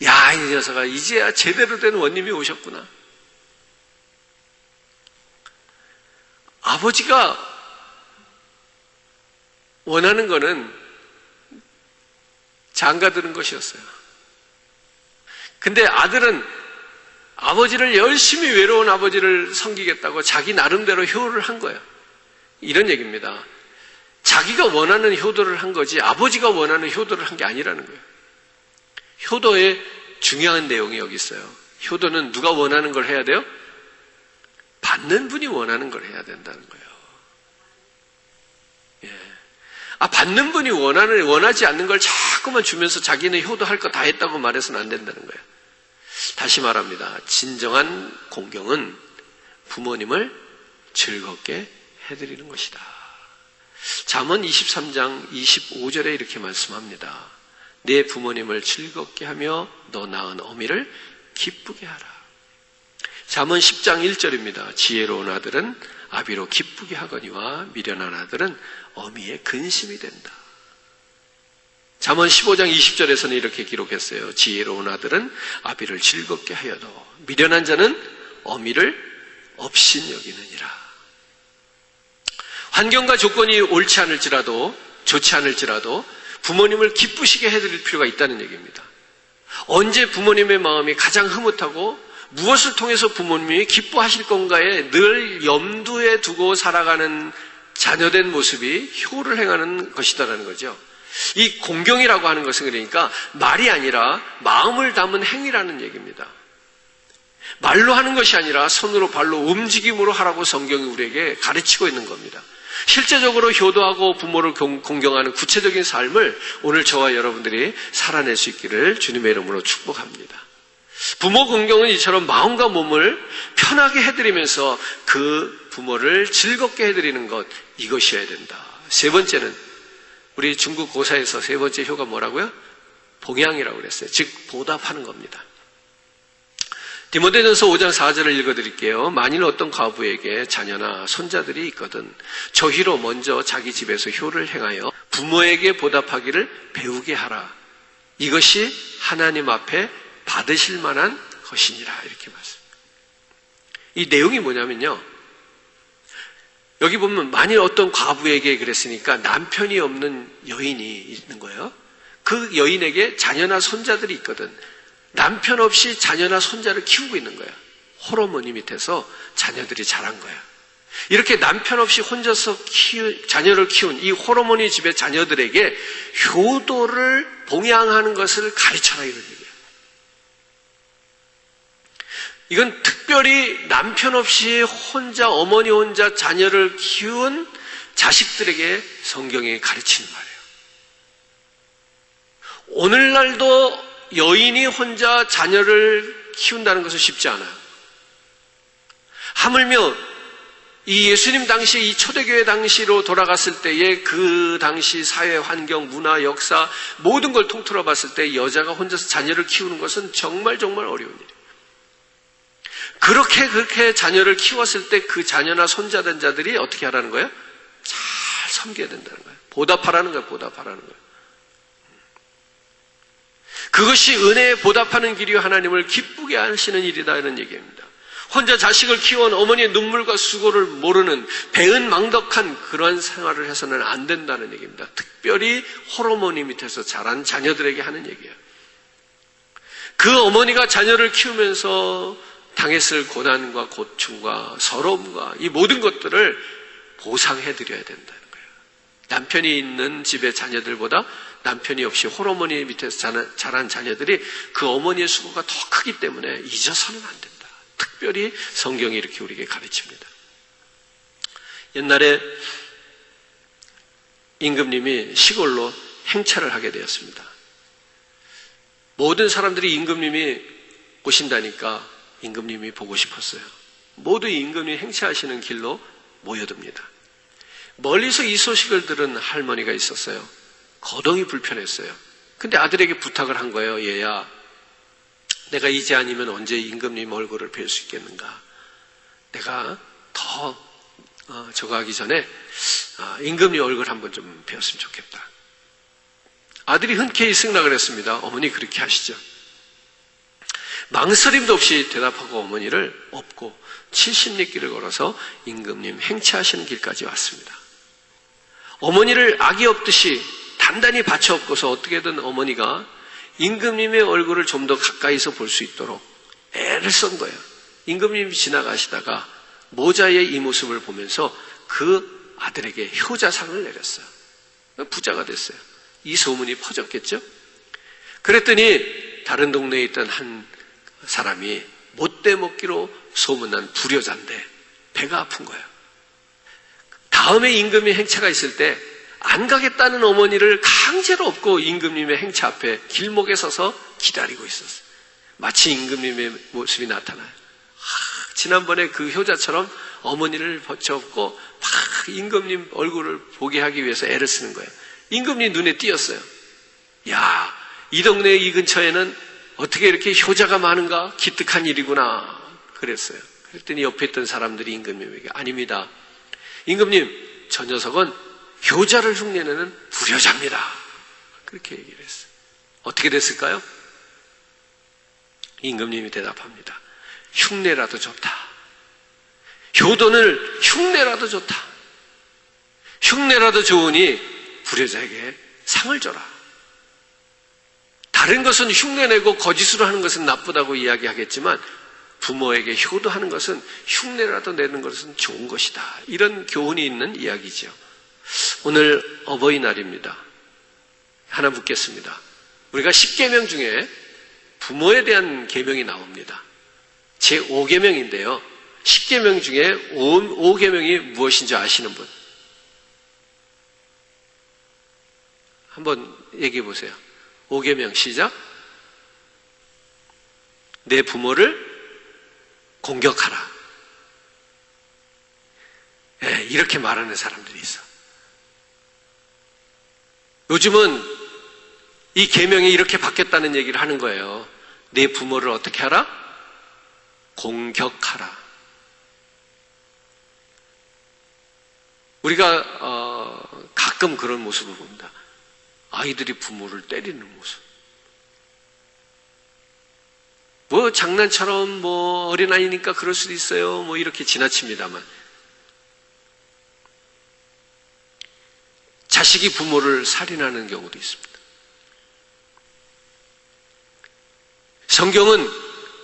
[SPEAKER 1] 야, 이 녀석아 이제야 제대로 된 원님이 오셨구나. 아버지가 원하는 거는 장가드는 것이었어요. 근데 아들은 아버지를 열심히 외로운 아버지를 섬기겠다고 자기 나름대로 효를 한 거예요. 이런 얘기입니다. 자기가 원하는 효도를 한 거지 아버지가 원하는 효도를 한 게 아니라는 거예요. 효도의 중요한 내용이 여기 있어요. 효도는 누가 원하는 걸 해야 돼요? 받는 분이 원하는 걸 해야 된다는 거예요. 받는 분이 원하지 않는 걸 자꾸만 주면서 자기는 효도할 거 다 했다고 말해서는 안 된다는 거예요. 다시 말합니다. 진정한 공경은 부모님을 즐겁게 해드리는 것이다. 잠언 23장 25절에 이렇게 말씀합니다. 내 부모님을 즐겁게 하며 너 낳은 어미를 기쁘게 하라. 잠언 10장 1절입니다. 지혜로운 아들은 아비로 기쁘게 하거니와 미련한 아들은 어미의 근심이 된다. 잠언 15장 20절에서는 이렇게 기록했어요. 지혜로운 아들은 아비를 즐겁게 하여도 미련한 자는 어미를 업신여기느니라. 환경과 조건이 옳지 않을지라도 좋지 않을지라도 부모님을 기쁘시게 해드릴 필요가 있다는 얘기입니다. 언제 부모님의 마음이 가장 흐뭇하고 무엇을 통해서 부모님이 기뻐하실 건가에 늘 염두에 두고 살아가는 자녀된 모습이 효를 행하는 것이다라는 거죠. 이 공경이라고 하는 것은 그러니까 말이 아니라 마음을 담은 행위라는 얘기입니다. 말로 하는 것이 아니라 손으로 발로 움직임으로 하라고 성경이 우리에게 가르치고 있는 겁니다. 실제적으로 효도하고 부모를 공경하는 구체적인 삶을 오늘 저와 여러분들이 살아낼 수 있기를 주님의 이름으로 축복합니다. 부모 공경은 이처럼 마음과 몸을 편하게 해드리면서 그 부모를 즐겁게 해드리는 것, 이것이어야 된다. 세 번째는 우리 중국 고사에서 세 번째 효가 뭐라고요? 봉양이라고 그랬어요. 즉 보답하는 겁니다. 디모데전서 5장 4절을 읽어드릴게요. 만일 어떤 과부에게 자녀나 손자들이 있거든 저희로 먼저 자기 집에서 효를 행하여 부모에게 보답하기를 배우게 하라. 이것이 하나님 앞에 받으실 만한 것이니라. 이렇게 말씀합니다. 이 내용이 뭐냐면요. 여기 보면 만일 어떤 과부에게 그랬으니까 남편이 없는 여인이 있는 거예요. 그 여인에게 자녀나 손자들이 있거든. 남편 없이 자녀나 손자를 키우고 있는 거야. 홀어머니 밑에서 자녀들이 자란 거야. 이렇게 남편 없이 혼자서 자녀를 키운 이 홀어머니 집의 자녀들에게 효도를 봉양하는 것을 가르쳐라 이런 얘기예요. 이건 특별히 남편 없이 혼자 어머니 혼자 자녀를 키운 자식들에게 성경이 가르치는 말이에요. 오늘날도 여인이 혼자 자녀를 키운다는 것은 쉽지 않아요. 하물며 이 예수님 당시 이 초대교회 당시로 돌아갔을 때에 그 당시 사회 환경, 문화, 역사 모든 걸 통틀어 봤을 때 여자가 혼자서 자녀를 키우는 것은 정말 어려운 일이에요. 그렇게 자녀를 키웠을 때 그 자녀나 손자된 자들이 어떻게 하라는 거예요? 잘 섬겨야 된다는 거예요. 보답하라는 거예요. 보답하라는 거예요. 그것이 은혜에 보답하는 길이요 하나님을 기쁘게 하시는 일이다 이런 얘기입니다. 혼자 자식을 키워온 어머니의 눈물과 수고를 모르는 배은망덕한 그러한 생활을 해서는 안 된다는 얘기입니다. 특별히 홀어머니 밑에서 자란 자녀들에게 하는 얘기예요. 그 어머니가 자녀를 키우면서 당했을 고난과 고충과 서러움과 이 모든 것들을 보상해드려야 된다는 거예요. 남편이 있는 집의 자녀들보다 남편이 없이 홀어머니 밑에서 자란 자녀들이 그 어머니의 수고가 더 크기 때문에 잊어서는 안 된다. 특별히 성경이 이렇게 우리에게 가르칩니다. 옛날에 임금님이 시골로 행차를 하게 되었습니다. 모든 사람들이 임금님이 오신다니까 임금님이 보고 싶었어요. 모두 임금님이 행차하시는 길로 모여듭니다. 멀리서 이 소식을 들은 할머니가 있었어요. 거동이 불편했어요. 근데 아들에게 부탁을 한 거예요. 얘야, 내가 이제 아니면 언제 임금님 얼굴을 뵐 수 있겠는가? 내가 더 저거 하기 전에 임금님 얼굴 한번 좀 뵈었으면 좋겠다. 아들이 흔쾌히 승낙을 했습니다. 어머니 그렇게 하시죠. 망설임도 없이 대답하고 어머니를 업고 70리 길을 걸어서 임금님 행차하시는 길까지 왔습니다. 어머니를 악이 없듯이 단단히 받쳐 업고서 어떻게든 어머니가 임금님의 얼굴을 좀 더 가까이서 볼 수 있도록 애를 쓴 거예요. 임금님이 지나가시다가 모자의 이 모습을 보면서 그 아들에게 효자상을 내렸어요. 부자가 됐어요. 이 소문이 퍼졌겠죠? 그랬더니 다른 동네에 있던 한 사람이 못돼 먹기로 소문난 불효자인데 배가 아픈 거예요. 다음에 임금님 행차가 있을 때 안 가겠다는 어머니를 강제로 업고 임금님의 행차 앞에 길목에 서서 기다리고 있었어요. 마치 임금님의 모습이 나타나요. 지난번에 그 효자처럼 어머니를 붙여업고 막 임금님 얼굴을 보게 하기 위해서 애를 쓰는 거예요. 임금님 눈에 띄었어요. 야, 이 동네 이 근처에는 어떻게 이렇게 효자가 많은가? 기특한 일이구나. 그랬어요. 그랬더니 옆에 있던 사람들이 임금님에게 아닙니다. 임금님, 저 녀석은 효자를 흉내내는 불효자입니다. 그렇게 얘기를 했어요. 어떻게 됐을까요? 임금님이 대답합니다. 흉내라도 좋다. 효도는 흉내라도 좋다. 흉내라도 좋으니 불효자에게 상을 줘라. 다른 것은 흉내내고 거짓으로 하는 것은 나쁘다고 이야기하겠지만 부모에게 효도하는 것은 흉내라도 내는 것은 좋은 것이다. 이런 교훈이 있는 이야기죠. 오늘 어버이날입니다. 하나 묻겠습니다. 우리가 10계명 중에 부모에 대한 계명이 나옵니다. 제5계명인데요. 10계명 중에 5계명이 무엇인지 아시는 분? 한번 얘기해 보세요. 5계명 시작. 내 부모를 공격하라. 네, 이렇게 말하는 사람들이 있어. 요즘은 이 계명이 이렇게 바뀌었다는 얘기를 하는 거예요. 내 부모를 어떻게 하라? 공격하라. 우리가 가끔 그런 모습을 봅니다. 아이들이 부모를 때리는 모습. 뭐 장난처럼 뭐 어린아이니까 그럴 수도 있어요. 뭐 이렇게 지나칩니다만 자식이 부모를 살인하는 경우도 있습니다. 성경은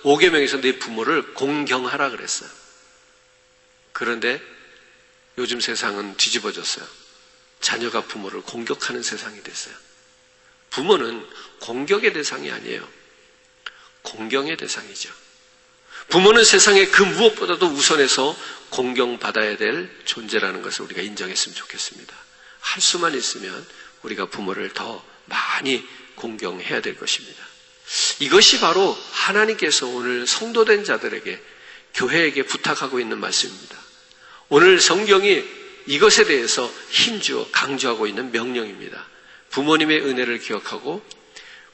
[SPEAKER 1] 5계명에서 내 부모를 공경하라 그랬어요. 그런데 요즘 세상은 뒤집어졌어요. 자녀가 부모를 공격하는 세상이 됐어요. 부모는 공격의 대상이 아니에요. 공경의 대상이죠. 부모는 세상에 그 무엇보다도 우선해서 공경받아야 될 존재라는 것을 우리가 인정했으면 좋겠습니다. 할 수만 있으면 우리가 부모를 더 많이 공경해야 될 것입니다. 이것이 바로 하나님께서 오늘 성도된 자들에게, 교회에게 부탁하고 있는 말씀입니다. 오늘 성경이 이것에 대해서 힘주어 강조하고 있는 명령입니다. 부모님의 은혜를 기억하고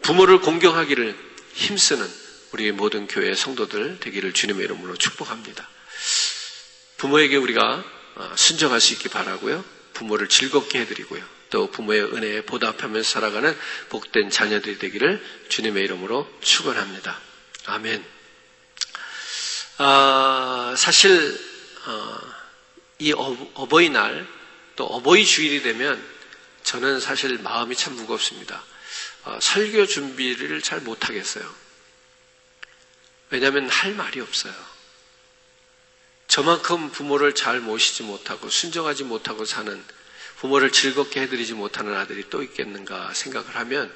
[SPEAKER 1] 부모를 공경하기를 힘쓰는 우리의 모든 교회 성도들 되기를 주님의 이름으로 축복합니다. 부모에게 우리가 순종할 수 있기 바라고요. 부모를 즐겁게 해드리고요. 또 부모의 은혜에 보답하면서 살아가는 복된 자녀들이 되기를 주님의 이름으로 축원합니다. 아멘. 사실 이 어버이날 또 어버이 주일이 되면 저는 사실 마음이 참 무겁습니다. 설교 준비를 잘 못하겠어요. 왜냐하면 할 말이 없어요. 저만큼 부모를 잘 모시지 못하고 순종하지 못하고 사는, 부모를 즐겁게 해드리지 못하는 아들이 또 있겠는가 생각을 하면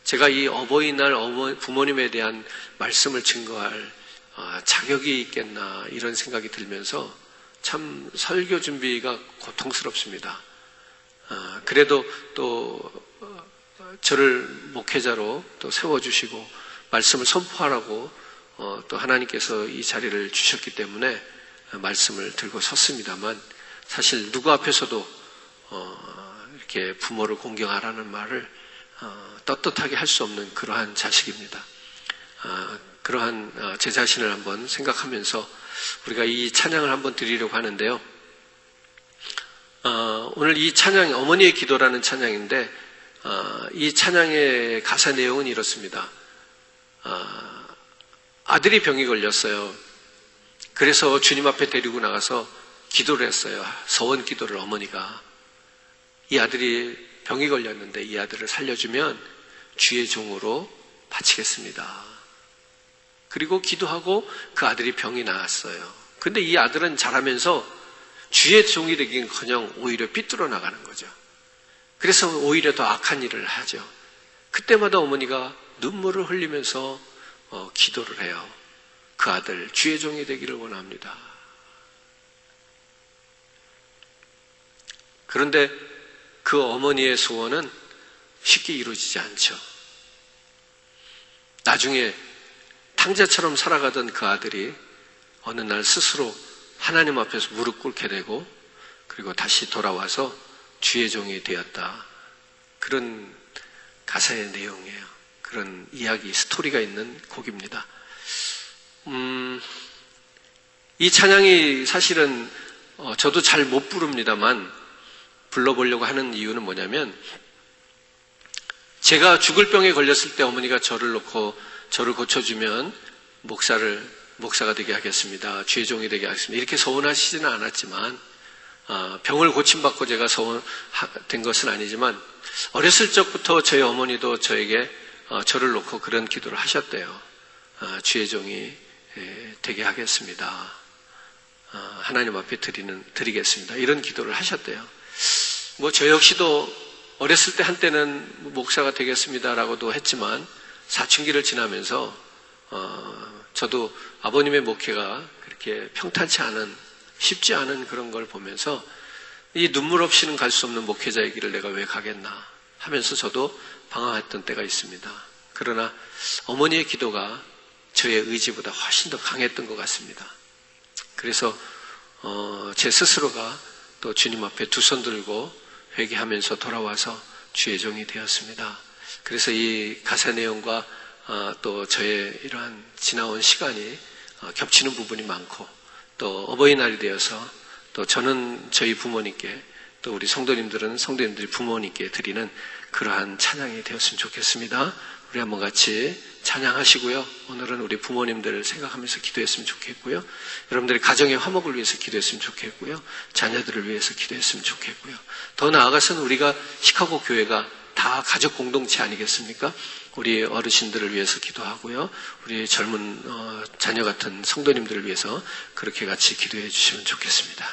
[SPEAKER 1] 제가 이 어버이날 부모님에 대한 말씀을 증거할 자격이 있겠나 이런 생각이 들면서 참 설교 준비가 고통스럽습니다. 그래도 또 저를 목회자로 또 세워주시고 말씀을 선포하라고 또 하나님께서 이 자리를 주셨기 때문에 말씀을 들고 섰습니다만 사실 누구 앞에서도 이렇게 부모를 공경하라는 말을 떳떳하게 할 수 없는 그러한 자식입니다. 그러한 제 자신을 한번 생각하면서 우리가 이 찬양을 한번 드리려고 하는데요. 오늘 이 찬양, 어머니의 기도라는 찬양인데 이 찬양의 가사 내용은 이렇습니다. 아들이 병이 걸렸어요. 그래서 주님 앞에 데리고 나가서 기도를 했어요. 서원 기도를 어머니가. 이 아들이 병이 걸렸는데 이 아들을 살려주면 주의 종으로 바치겠습니다. 그리고 기도하고 그 아들이 병이 나았어요. 근데 이 아들은 자라면서 주의 종이 되긴커녕 오히려 삐뚤어 나가는 거죠. 그래서 오히려 더 악한 일을 하죠. 그때마다 어머니가 눈물을 흘리면서 기도를 해요. 그 아들 주의 종이 되기를 원합니다. 그런데 그 어머니의 소원은 쉽게 이루어지지 않죠. 나중에 탕자처럼 살아가던 그 아들이 어느 날 스스로 하나님 앞에서 무릎 꿇게 되고 그리고 다시 돌아와서 주의 종이 되었다. 그런 가사의 내용이에요. 그런 이야기, 스토리가 있는 곡입니다. 이 찬양이 사실은 저도 잘 못 부릅니다만 불러보려고 하는 이유는 뭐냐면 제가 죽을 병에 걸렸을 때 어머니가 저를 놓고 저를 고쳐주면 목사가 되게 하겠습니다. 주의 종이 되게 하겠습니다. 이렇게 서원하시지는 않았지만 병을 고침받고 제가 서원된 것은 아니지만 어렸을 적부터 저희 어머니도 저에게 저를 놓고 그런 기도를 하셨대요. 주의 종이 되게 하겠습니다. 하나님 앞에 드리겠습니다. 이런 기도를 하셨대요. 저 역시도 어렸을 때 한때는 목사가 되겠습니다라고도 했지만 사춘기를 지나면서 저도 아버님의 목회가 그렇게 평탄치 않은 쉽지 않은 그런 걸 보면서 이 눈물 없이는 갈 수 없는 목회자의 길을 내가 왜 가겠나 하면서 저도 방황했던 때가 있습니다. 그러나 어머니의 기도가 저의 의지보다 훨씬 더 강했던 것 같습니다. 그래서 제 스스로가 또 주님 앞에 두 손 들고 회개하면서 돌아와서 주의 종이 되었습니다. 그래서 이 가사 내용과 또 저의 이러한 지나온 시간이 겹치는 부분이 많고 또 어버이날이 되어서 또 저는 저희 부모님께 또 우리 성도님들은 성도님들이 부모님께 드리는 그러한 찬양이 되었으면 좋겠습니다. 우리 한번 같이 찬양하시고요. 오늘은 우리 부모님들을 생각하면서 기도했으면 좋겠고요. 여러분들의 가정의 화목을 위해서 기도했으면 좋겠고요. 자녀들을 위해서 기도했으면 좋겠고요. 더 나아가서는 우리가 시카고 교회가 다 가족 공동체 아니겠습니까? 우리 어르신들을 위해서 기도하고요. 우리 젊은 자녀 같은 성도님들을 위해서 그렇게 같이 기도해 주시면 좋겠습니다.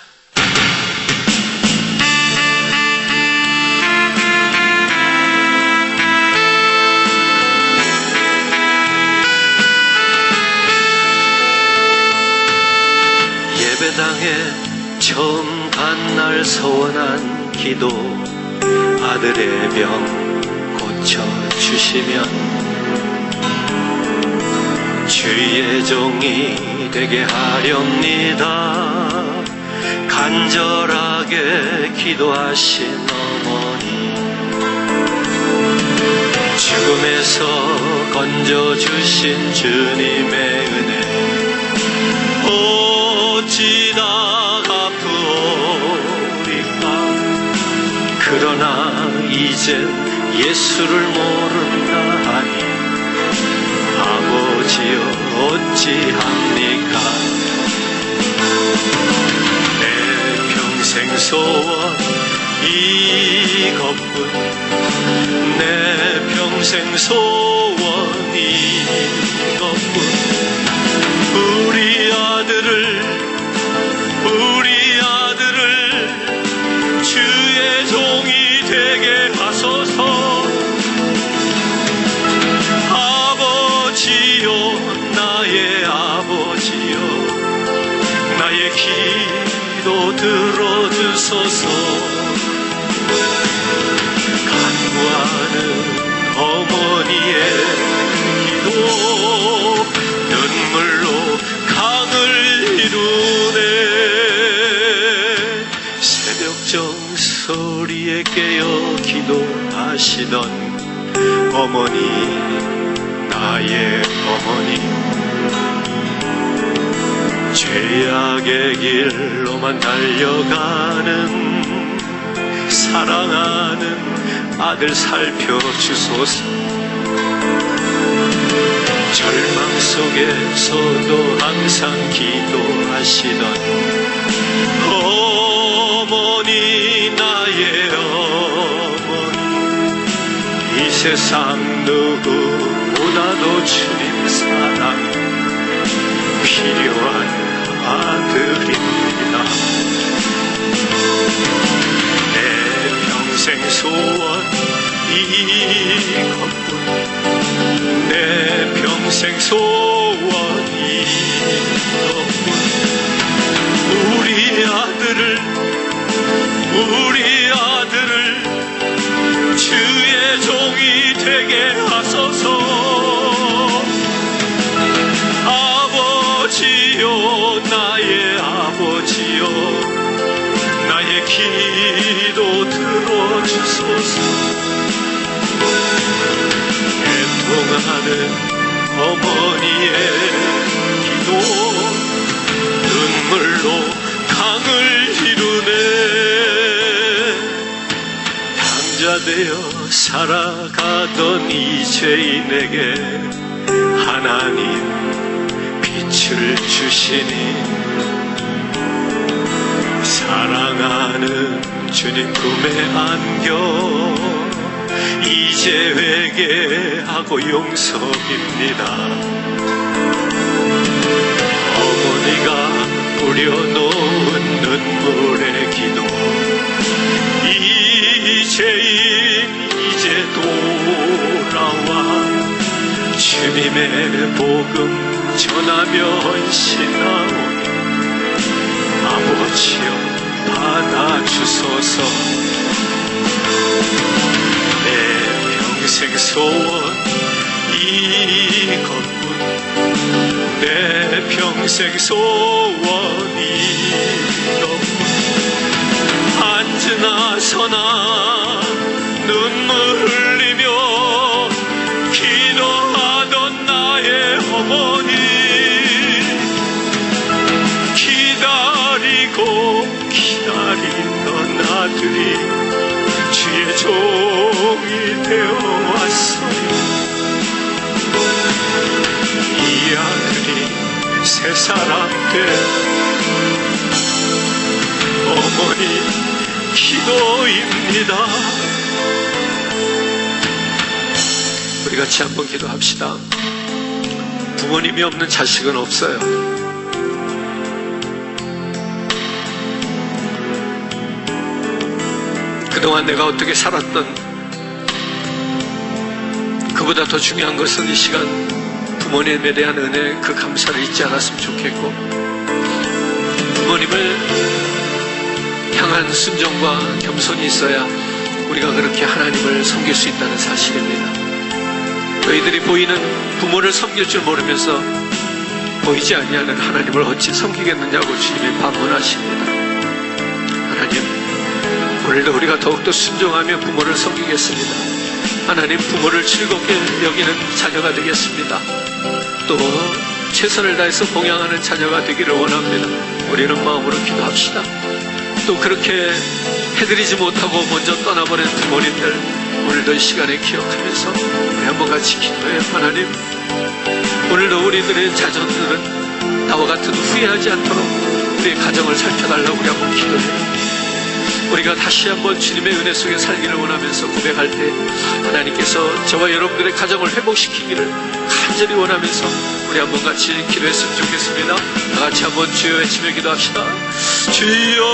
[SPEAKER 1] 예배당에 처음 간 날 서원한 기도 아들의 병 고쳐주시면 주의 종이 되게 하렵니다. 간절하게 기도하신 어머니 죽음에서 건져주신 주님의 은혜 어찌나 갚으오리까. 그러나 이젠 예수를 모른다 하니 아버지여 어찌합니까. 내 평생 소원 이것뿐 내 평생 소원 이것뿐 우리 아들을 주의 종이 되게 하소서. 아버지요 나의 아버지요 나의 기도 들어주소서. 간구하는 어머니의 기도 눈물로 강을 이루네. 새벽정 소리에 깨어 기도하시던 어머니 나의 어머니 죄악의 길로만 달려가는 사랑하는 아들 살펴주소서. 절망 속에서도 항상 기도하시던 어머니 나의 어머니 이 세상 누구보다도 주님 사랑 필요한 아들입니다. 내 평생 소원 이것뿐 내 평생 소원 이것뿐 우리 아들을 주의 종이 되게 하소서. 아버지요 나의 아버지요 나의 기도 들어주소서. 애통하는 어머니의 기도 눈물로 강을 이루네. 당자되어 살아가던 이 죄인에게 하나님 빛을 주시니 사랑하는 주님 품에 안겨 이제 회개하고 용서입니다. 어머니가 뿌려놓은 눈물의 기도 이 죄인 이제 돌아와 주님의 복음 전하며 헌신하오니 아버지여 받아주소서. 내 평생 소원 이것뿐 내 평생 소원 이것뿐 앉으나 서나 눈물 흘리며 기도하던 나의 어머니 기다리던 아들이 주의 종이 되어 왔어요. 이 아들이 새 사람 된 어머니 기도입니다. 우리 같이 한번 기도합시다. 부모님이 없는 자식은 없어요. 그동안 내가 어떻게 살았던 그보다 더 중요한 것은 이 시간 부모님에 대한 은혜 그 감사를 잊지 않았으면 좋겠고 부모님을 향한 순종과 겸손이 있어야 우리가 그렇게 하나님을 섬길 수 있다는 사실입니다. 너희들이 보이는 부모를 섬길 줄 모르면서 보이지 아니하는 하나님을 어찌 섬기겠느냐고 주님이 반문하십니다. 하나님 오늘도 우리가 더욱더 순종하며 부모를 섬기겠습니다. 하나님 부모를 즐겁게 여기는 자녀가 되겠습니다. 또 최선을 다해서 봉양하는 자녀가 되기를 원합니다. 우리는 마음으로 기도합시다. 또 그렇게 해드리지 못하고 먼저 떠나버린 부모님들 오늘도 이 시간에 기억하면서 우리 한번 같이 기도해요. 하나님 오늘도 우리들의 자녀들은 나와 같은 후회하지 않도록 우리의 가정을 살펴달라고 우리 한번 기도해요. 우리가 다시 한번 주님의 은혜 속에 살기를 원하면서 고백할 때 하나님께서 저와 여러분들의 가정을 회복시키기를 간절히 원하면서 우리 한번 같이 기도했으면 좋겠습니다. 다 같이 한번 주여 외치며 기도합시다. 주여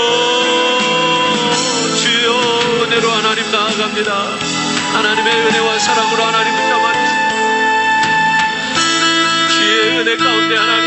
[SPEAKER 1] 주여 은혜로 하나님 나아갑니다. 하나님의 은혜와 사랑으로 하나님 붙잡아주세요. 주의 은혜 가운데 하나님